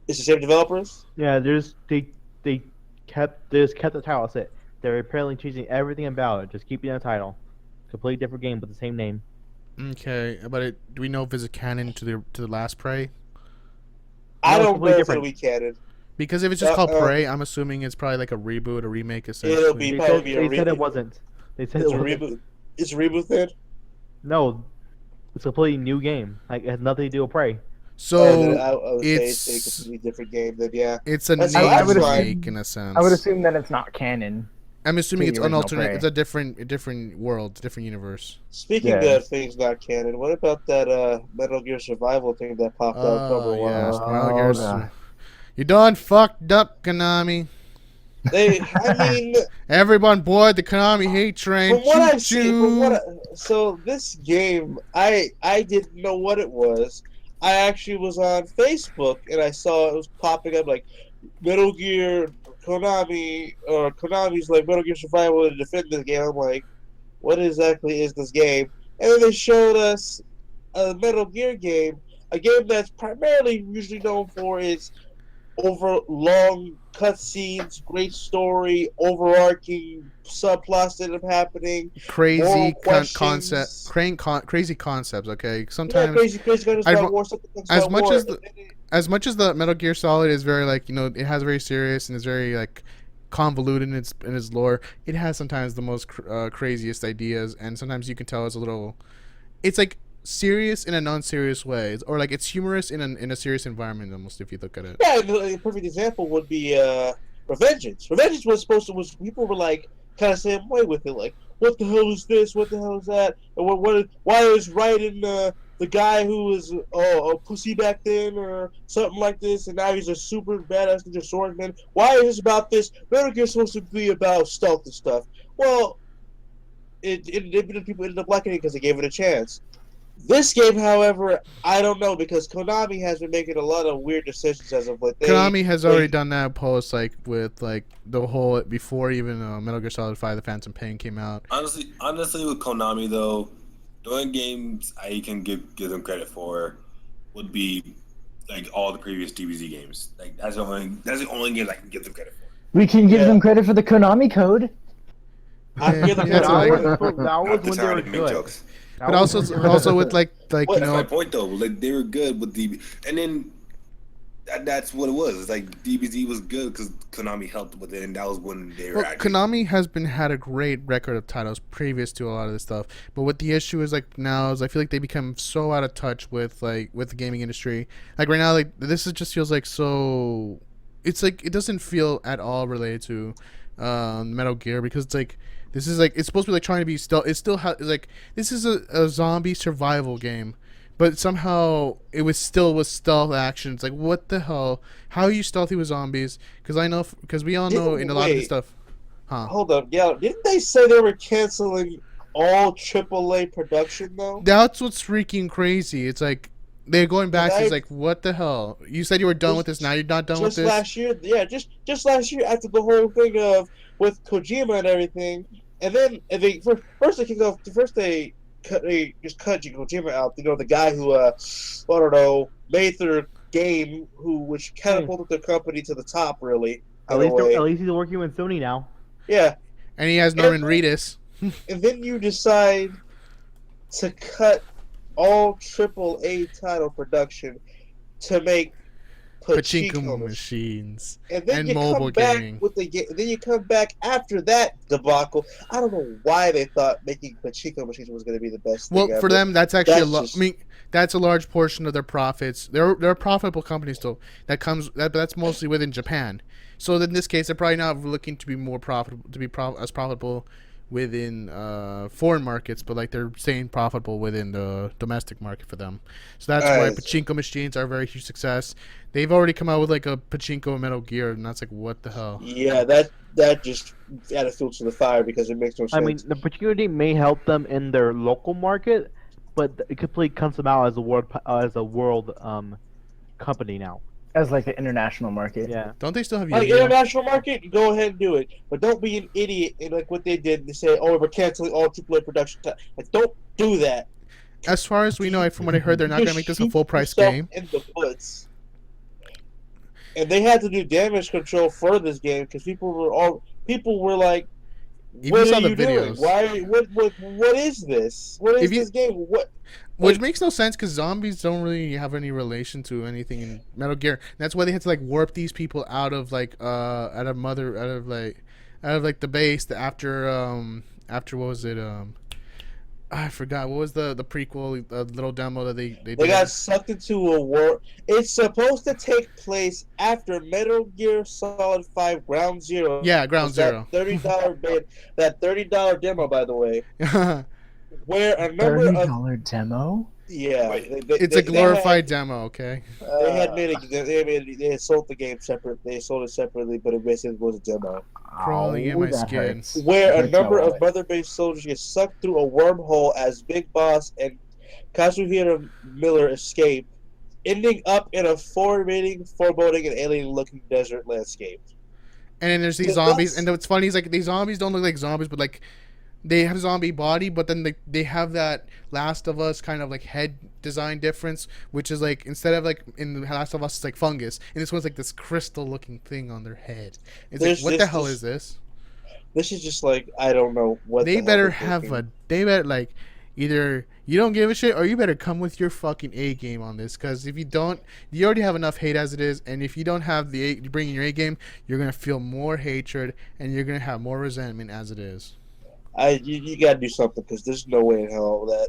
It's the same developers. Yeah, they kept the title. That's it. They're apparently changing everything about it, just keeping the title. Completely different game, but the same name. Okay, but do we know if it's canon to the last Prey? I No, don't know if different. it'll be canon. Because if it's just called Prey, I'm assuming it's probably like a reboot, a remake, essentially. It'll be They said it wasn't. They said It's it a wasn't. reboot. It's a reboot then. No, it's a completely new game. Like it has nothing to do with Prey. So I would say it's it's a completely different game. Then yeah, it's a That's- name I would remake in a sense. I would assume that it's not canon. I'm assuming to it's the an original alternate. Prey. It's a different world, different universe. Speaking Yeah. of things not canon, what about that Metal Gear Survival thing that popped up? Oh yes, Metal Oh, Gear's- God. You done fucked up, Konami. I mean, Everyone board the Konami hate train. from what I've Choo-choo. seen, so this game, I didn't know what it was. I actually was on Facebook and I saw it was popping up like Metal Gear Konami, or Konami's like Metal Gear Survival to defend this game. I'm like, what exactly is this game? And then they showed us a Metal Gear game, a game that's primarily usually known for its over long cutscenes, great story, overarching subplots that are happening, moral Crazy questions. crazy concepts. Okay, Yeah, sometimes crazy concepts I'd about wa- war, something that's as about much war. as the Metal Gear Solid is very like it has very serious and it's very like convoluted in its lore. It has sometimes the most craziest ideas, and sometimes you can tell it's a little. It's like serious in a non-serious way, or like it's humorous in a serious environment almost if you look at it. Yeah, a perfect example would be Revengeance. Revengeance was supposed to was people were like kind of same way with it, like what the hell is this? What the hell is that? And why is Raiden the guy who was a pussy back then or something like this, and now he's a super badass ninja swordsman? Why is this about this? Metal Gear's supposed to be about stealth and stuff. Well, people ended up liking it because they gave it a chance. This game, however, I don't know because Konami has been making a lot of weird decisions as of late. Konami has already done that post like with like the whole before even Metal Gear Solid 5: The Phantom Pain came out. Honestly, with Konami though, the only games I can give them credit for would be like all the previous DBZ games. Like that's the only games I can give them credit for. We can give them credit for the Konami code. I hear the That's Konami like- code. that was when they were to make good. jokes. That But was also when they were with good. like What- That's my point though. Like they were good with DB, and then that's what it was. It's like DBZ was good because Konami helped with it, and that was when they were. Well, Konami has had a great record of titles previous to a lot of this stuff, but what the issue is like now is I feel like they become so out of touch with the gaming industry. Like right now, like this just feels like so. It's like it doesn't feel at all related to Metal Gear because it's like this is like it's supposed to be like trying to be stealth. It still like this is a zombie survival game. But somehow it was still with stealth action. It's like, what the hell? How are you stealthy with zombies? Because we all know in a lot of this stuff. Huh? Hold up, yeah. Didn't they say they were canceling all AAA production though? That's what's freaking crazy. It's like they're going back. Right. It's like, what the hell? You said you were done with this. Now you're not done with Just this. last year, yeah, just last year after the whole thing of with Kojima and everything, and they first they kicked off. First they just cut Kojima out. You know, the guy who I don't know made their game, which catapulted their company to the top, really. At least he's working with Sony now. Yeah, And he has Norman Reedus. and then you decide to cut all AAA title production to make Pachinko machines. And then and you mobile come back gaming. with the game. Then you come back after that debacle. I don't know why they thought making pachinko machines was going to be the best thing Well, ever. for them, that's actually That's I mean, that's a large portion of their profits. They're a profitable company still. That's mostly within Japan. So in this case, they're probably not looking to be more profitable as profitable within foreign markets, but like they're staying profitable within the domestic market for them. So that's why pachinko machines are a very huge success. They've already come out with like a pachinko Metal Gear, and that's like, what the hell? Yeah, that just added fuel to the fire because it makes no sense. I mean, the opportunity may help them in their local market, but it completely comes them out as a world company now. As like the international market. Yeah. Don't they still have like Yu-Gi-Oh? international market, go ahead and do it, but don't be an idiot and like what they did. They say, "Oh, we're canceling all AAA production." Like, don't do that. As far as we know, from what I heard, they're not going to make this a Shoot full price yourself game. in the foots. And they had to do damage control for this game because people were like, If "What you saw are the you doing? videos. Why? What is this? What is this game? What?" Which makes no sense because zombies don't really have any relation to anything in Metal Gear. That's why they had to like warp these people out of like the base after what was it I forgot what was the prequel little demo that they They did. got sucked into a war. It's supposed to take place after Metal Gear Solid 5 Ground Zero. Yeah, Ground Zero. That $30 demo, by the way, where a number $30 demo? yeah, Wait, It's a glorified demo, okay? They had sold the game separate. They sold it separately, but it basically was a demo. Crawling in my that skin. hurts. Where a Hurts number my of wallet. mother-based soldiers get sucked through a wormhole as Big Boss and Kazuhira Miller escape, ending up in a foreboding and alien-looking desert landscape. And then there's these Yeah, zombies, that's- and what's funny is like these zombies don't look like zombies, but like they have zombie body, but then they have that Last of Us kind of like head design difference, which is like instead of like in the Last of Us it's like fungus, and this one's like this crystal looking thing on their head. It's like, what the hell is this? This is just like, I don't know what. They better have they better like either you don't give a shit or you better come with your fucking A game on this, because if you don't, you already have enough hate as it is, and if you don't have you bring in your A game, you're gonna feel more hatred and you're gonna have more resentment as it is. You gotta do something, because there's no way in hell that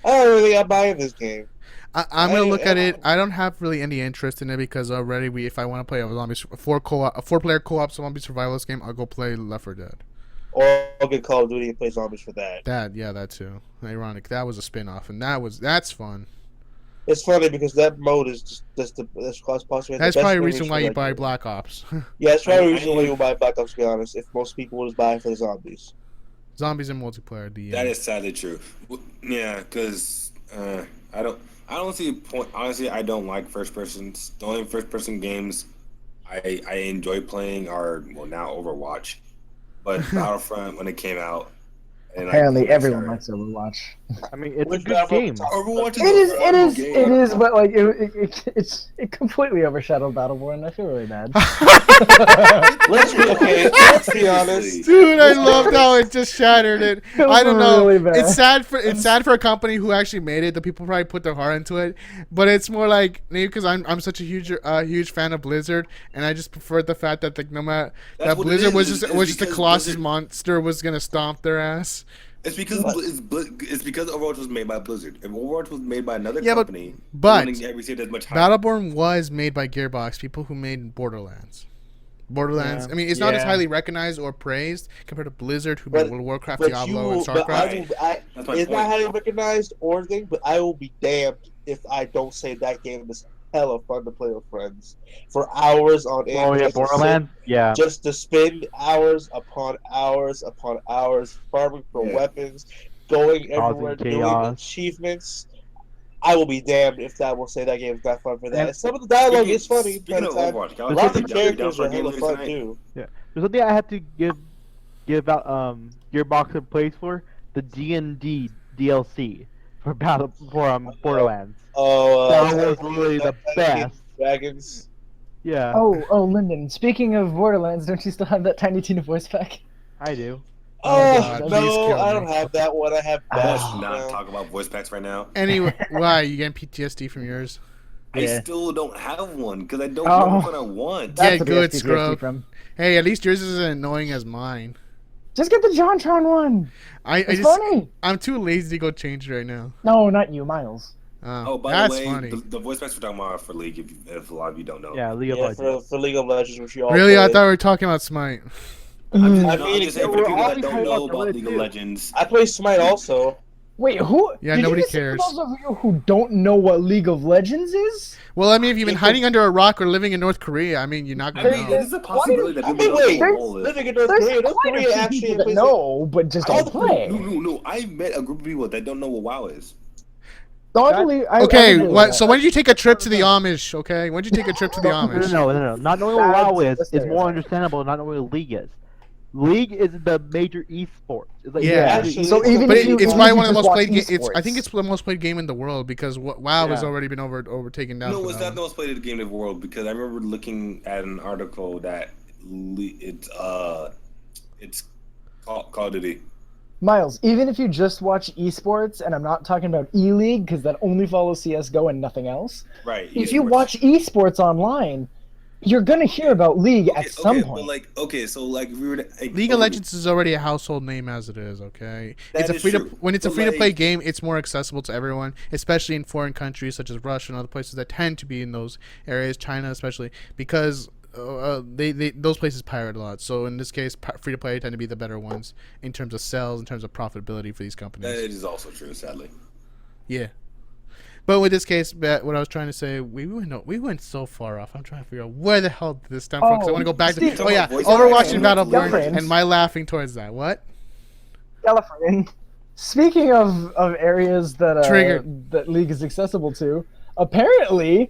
I don't really got buying this game. I'm gonna look at it. I don't have really any interest in it because already if I want to play a zombies a 4-player co-op zombie survivalist game, I'll go play Left 4 Dead. Or I'll get Call of Duty and play zombies for that. That too. Ironic. That was a spin-off, and that's fun. It's funny because that mode is that's possibly that's probably the reason why you buy Black Ops. Yeah, that's probably the reason why you buy Black Ops. To be honest, if most people would just buy it for the zombies. Zombies and multiplayer. That is sadly true. Yeah, because I don't see a point. Honestly, I don't like first persons. The only first person games I enjoy playing are now Overwatch, but Battlefront when it came out. And apparently, everyone likes Overwatch. I mean, it's a good game. Overwatch it is, but like it completely overshadowed Battleborn. I feel really bad. Let's be honest, dude. I loved how it just shattered it. I don't know. Really bad. It's sad for a company who actually made it. The people probably put their heart into it, but it's more like maybe because I'm such a huge fan of Blizzard, and I just preferred the fact that like no matter that Blizzard was just a Colossus monster was gonna stomp their ass. It's because Overwatch was made by Blizzard. If Overwatch was made by another company, but receive as much hype. Battleborn was made by Gearbox, people who made Borderlands. Yeah. I mean, it's not as highly recognized or praised compared to Blizzard, who made World of Warcraft, Diablo, and StarCraft. It's not highly recognized or anything, but I will be damned if I don't say that game is hella fun to play with friends for hours on end. Oh yeah, Borderlands. Yeah. Just to spend hours upon hours upon hours farming for weapons, going everywhere, doing achievements. I will be damned if that will say that game is not fun for that. And some of the dialogue is funny, but a lot of the characters are hella fun too. Yeah. There's something I have to give out Gearbox a praise for, the D&D DLC for Borderlands. Oh, that was really the best. Dragons. Yeah. Oh, Lyndon. Speaking of Borderlands, don't you still have that Tiny Tina voice pack? I do. Oh no, I don't have that one. I have. Let's not talk about voice packs right now. Anyway, why you getting PTSD from yours? I still don't have one because I don't know what I want. Yeah, good, Scrub. Hey, at least yours isn't as annoying as mine. Just get the JonTron one. It's funny. I'm too lazy to go change it right now. No, not you, Miles. By the way, funny. The voice packs we're talking about are for League, if a lot of you don't know. Yeah, League of Legends. For League of Legends, which you all really? play. I thought we were talking about Smite. I'm just saying for the people that don't know about League of Legends. I play Smite also. Wait, who? Yeah, nobody cares. Those of you who don't know what League of Legends is? Well, I mean, if you've been hiding under a rock or living in North Korea, I mean, you're not gonna know. There's a possibility that people don't know. Living in North Korea, North Korea actually know, but just don't play. No. I met a group of people that don't know what WoW is. Okay, so when did you take a trip to the Amish? Okay, when did you take a trip to the Amish? No. Not knowing what WoW is more understandable than not knowing what League is. League is the major esport. It's like, so even it's probably one of the most played games. I think it's the most played game in the world because WoW has already been overtaken down. No, it's not the most played game in the world because I remember looking at an article that it's Call of Duty. Miles, even if you just watch esports, and I'm not talking about E-League because that only follows CS:GO and nothing else. Right. If you watch esports online, you're gonna hear about League at some point. But so we were League of Legends is already a household name as it is. Okay, it's a free to play game. It's more accessible to everyone, especially in foreign countries such as Russia and other places that tend to be in those areas, China especially, because those places pirate a lot. So in this case, free to play tend to be the better ones in terms of sales, in terms of profitability for these companies. That is also true, sadly. Yeah. But with this case, what I was trying to say, we went so far off. I'm trying to figure out where the hell did this stem from. Because I want to go back to Overwatch and Battleborn, and my laughing towards that. What? Galifreyan. Speaking of areas that League is accessible to, apparently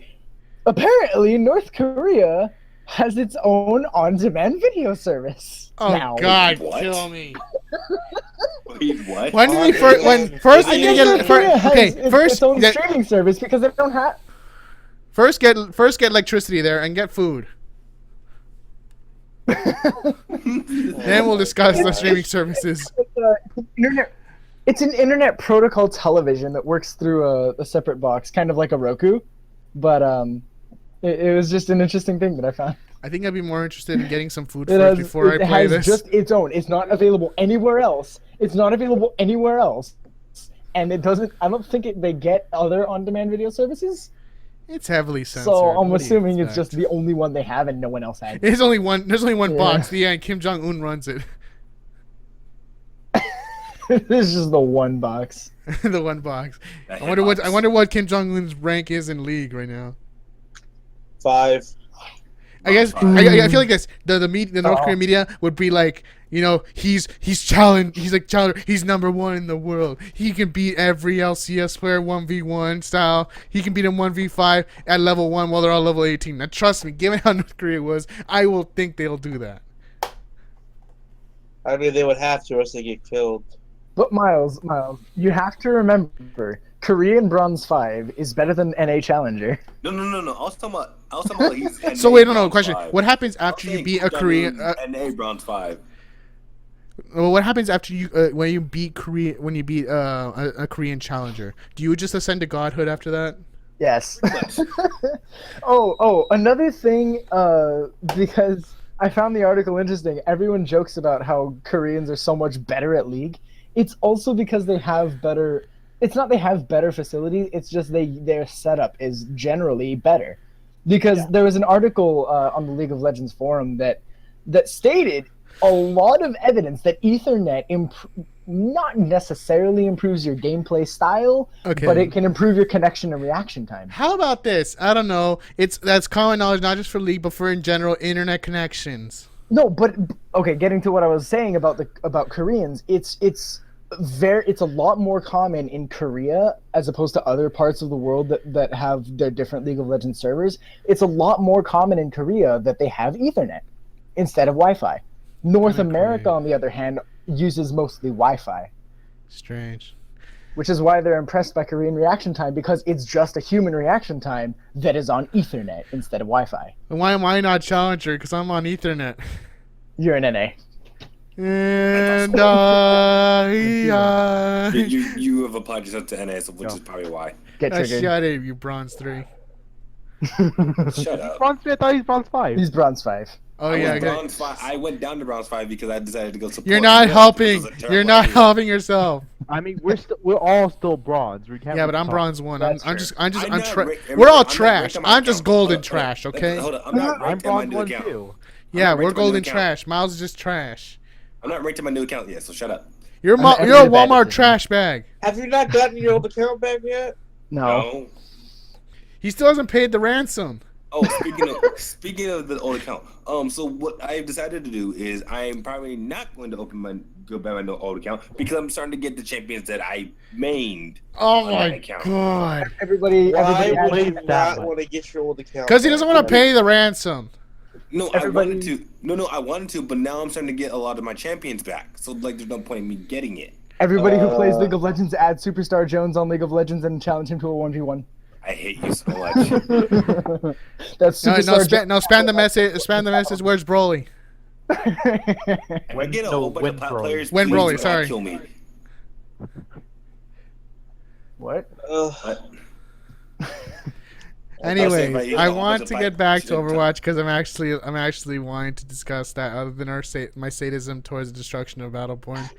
North Korea has its own on-demand video service. Oh now. God, What? kill me. Wait, what? When did we first? When I first I did you guess get? North Korea has Okay, first its own get, streaming service because they don't have. first get electricity there and get food. Then we'll discuss the streaming services. It's an internet protocol television that works through a separate box, kind of like a Roku. But it was just an interesting thing that I found. I think I'd be more interested in getting some food It first has, before I it play has this. just its own. It's not available anywhere else. It's not available anywhere else, and it doesn't. I don't think they get other on-demand video services. It's heavily censored. So I'm What do you assuming it's expect? just the only one they have, and no one else has. There's only one. There's only one Yeah. box. Yeah, and Kim Jong Un runs it. This is just the one box. The one box. That I wonder what. hitbox. I wonder what Kim Jong Un's rank is in League right now. 5. I guess I feel like this. The North Oh. Korean media would be like, you know, he's challenge. He's like challenger. He's number one in the world. He can beat every LCS player 1v1 style. He can beat him 1v5 at level 1 while they're all level 18. Now trust me, given how North Korea was, I will think they'll do that. I mean, they would have to, or else they get killed. But Miles, you have to remember, Korean Bronze 5 is better than NA Challenger. No. I was talking about he's So NA wait, no, Bronze question. 5. What happens I was after you saying beat a Kim Korean? Jong-un's NA Bronze 5. Well, what happens after you when you beat a Korean challenger? Do you just ascend to godhood after that? Yes. Another thing, because I found the article interesting. Everyone jokes about how Koreans are so much better at League. It's also because they have better. It's not they have better facilities. It's just their setup is generally better. Because there was an article on the League of Legends forum that stated a lot of evidence that Ethernet not necessarily improves your gameplay style, Okay. but it can improve your connection and reaction time. How about this? I don't know. That's common knowledge, not just for League, but for in general internet connections. No, but okay, getting to what I was saying about Koreans, it's a lot more common in Korea as opposed to other parts of the world that have their different League of Legends servers. It's a lot more common in Korea that they have Ethernet instead of Wi-Fi. North America, on the other hand, uses mostly Wi-Fi, Strange. which is why they're impressed by Korean reaction time, because it's just a human reaction time that is on Ethernet instead of Wi-Fi. And why am I not challenger? Because I'm on Ethernet. You're an NA. And You have applied yourself to NA, so which is probably why. Get triggered. shut it, you bronze 3. Shut up. Bronze 3, I thought he's Bronze 5. He's Bronze 5. Oh I yeah, was okay. Bronze 5. I went down to Bronze 5 because I decided to go support. You're not World, helping. which was a terrible You're not idea. helping yourself. I mean, we're all still bronze. We can't Yeah, but really I'm talk. bronze 1. That's I'm true. just I'm I'm not tra- ra- We're all I'm not trash. ranked on my I'm just account. golden Hold on, trash, okay? Hold on. I'm not I'm ranked on my bronze new 1 account. too. Yeah, I'm not we're ranked on my new golden account. trash. Miles is just trash. I'm not ranked on my new account yet, so shut up. You're a I'm you're a the bad Walmart decision. trash bag. Have you not gotten your old account back yet? No. He still hasn't paid the ransom. Oh, speaking of the old account, so what I've decided to do is I'm probably not going to go back my old account because I'm starting to get the champions that I mained. Oh on my that account. god. Everybody Why has- would you that not much. want to get your old account? Because he doesn't back? want to pay the ransom. No, Everybody- I wanted to. No, I wanted to, but now I'm starting to get a lot of my champions back. So like, there's no point in me getting it. Everybody who plays League of Legends add Superstar Jones on League of Legends and challenge him to a 1v1. I hate you so much. That's No, Superstar spam the message. Spam the message. Where's Broly? If I get a whole bunch of Win pop Broly. players, Win please Broly, do not sorry. kill me. What? What? Anyway, if I I want to get back to should've done- Overwatch because I'm actually wanting to discuss that other than my sadism towards the destruction of Battleborn.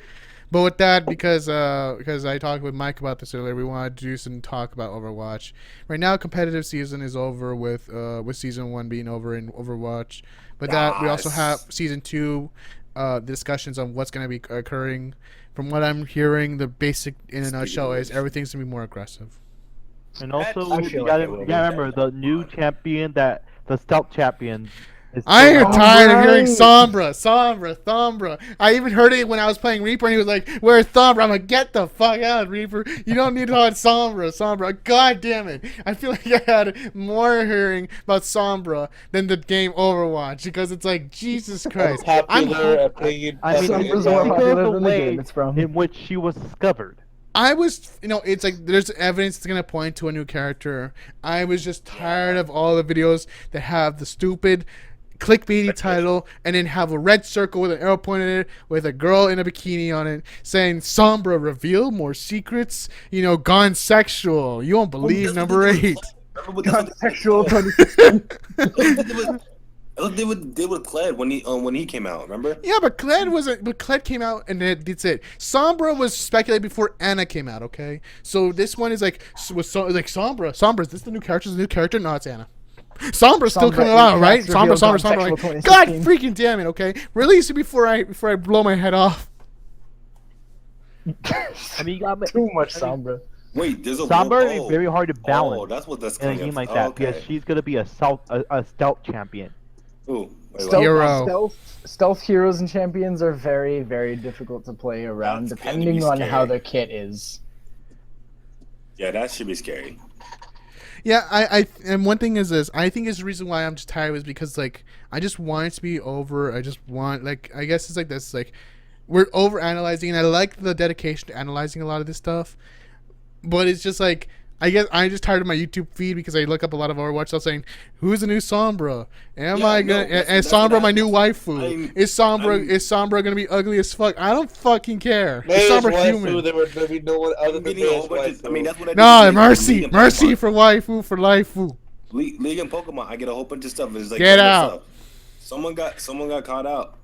But with that, because I talked with Mike about this earlier, we wanted to do some talk about Overwatch. Right now, competitive season is over with season 1 being over in Overwatch. But that we also Yes. have season 2 discussions on what's going to be occurring. From what I'm hearing, the basic in a nutshell is everything's going to be more aggressive. And also, I you feel gotta, like it will you be gotta remember the new champion, the stealth champion. I am tired of hearing right. Sombra. I even heard it when I was playing Reaper, and he was like, "Where's Sombra?" I'm like, "Get the fuck out, Reaper! You don't need to call it Sombra. God damn it! I feel like I had more hearing about Sombra than the game Overwatch because it's like Jesus Christ. Popular opinion. I mean, Sombra's think more of popular the than the way game it's from. in which she was discovered. I was, it's like there's evidence that's gonna point to a new character. I was just tired of all the videos that have the stupid clickbaity title and then have a red circle with an arrow pointed at it with a girl in a bikini on it saying Sombra reveal more secrets, gone sexual. You won't believe number 8. God, sexual Look, they did with Kled when he came out. Remember? Yeah, but Kled came out and that's it. Sombra was speculated before Anna came out. Okay, so this one is like Sombra. Sombra, is this the new character? Is the new character? No, it's Anna. Sombra's still coming out, right? Sombra. Like, God freaking damn it! Okay, release it before I blow my head off. I mean, you got too much Sombra. Wait, there's a Sombra is very hard to balance. Oh, that's what that's in a game like that because she's gonna be a stealth champion. Ooh, Stealth heroes and champions are very, very difficult to play around, depending on how their kit is. Yeah, that should be scary. Yeah, and one thing is this. I think is the reason why I'm just tired is because like I just want it to be over. I just want I guess it's like this. Like we're over analyzing, and I like the dedication to analyzing a lot of this stuff, but it's just like. I guess I'm just tired of my YouTube feed because I look up a lot of Overwatch stuff saying, "Who's the new Sombra? Is Sombra my new waifu? Is Sombra gonna be ugly as fuck? I don't fucking care. Is Sombra human? There would be no one other than waifu. I mean, that's what I No, mercy for waifu for lifu. League and Pokemon, I get a whole bunch of stuff. It's like get out. Someone got caught out.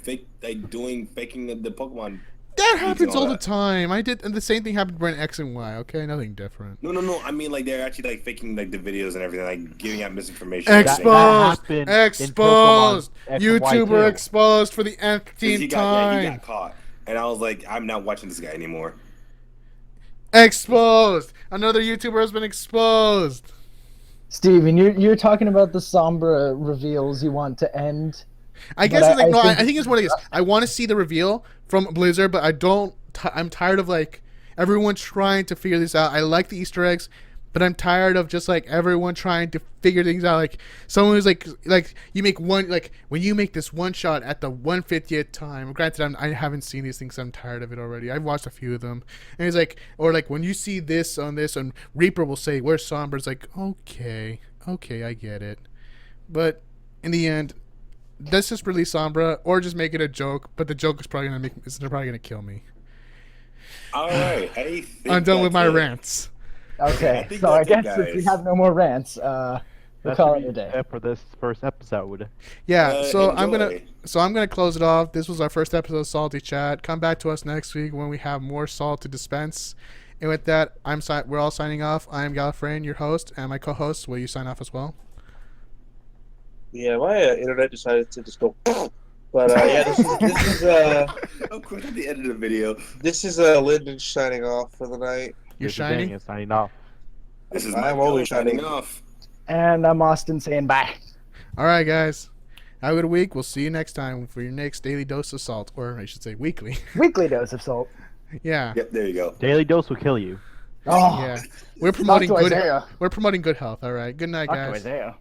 Faking the Pokemon. That happens all the time. I did, and the same thing happened when X and Y. Okay, nothing different. No. I mean, like they're actually like faking like the videos and everything, like giving out misinformation. Exposed. YouTuber exposed for the nth time. He got caught, and I was like, I'm not watching this guy anymore. Exposed. Another YouTuber has been exposed. Steven, you're talking about the Sombra reveals you want to end. I guess it's like I think it's what it is. I want to see the reveal from Blizzard, but I don't. I'm tired of like everyone trying to figure this out. I like the Easter eggs, but I'm tired of just like everyone trying to figure things out. Like someone who's like you make one when you make this one shot at the 150th time. Granted, I haven't seen these things. So I'm tired of it already. I've watched a few of them, and it's like when you see this on this, and Reaper will say, "Where's Sombra?" It's like okay, I get it, but in the end. Let's just release Sombra, or just make it a joke. But the joke is probably gonna kill me. All right, I'm done with my rants. Okay, so I guess if we have no more rants, we'll call it a day for this first episode. Yeah, so I'm gonna close it off. This was our first episode of Salty Chat. Come back to us next week when we have more salt to dispense. And with that, we're all signing off. I am Galifreyan, your host, and my co-host. Will you sign off as well? Yeah, my internet decided to just go. But yeah, this is of course, at the end of the video. This is Lyndon signing off for the night. You're shining. You're signing off. I'm always signing off. And I'm Austin saying bye. All right, guys. Have a good week. We'll see you next time for your next daily dose of salt, or I should say weekly. Weekly dose of salt. Yeah. Yep. There you go. Daily dose will kill you. Oh. Yeah. We're promoting good health. All right. Good night, guys. Isaiah.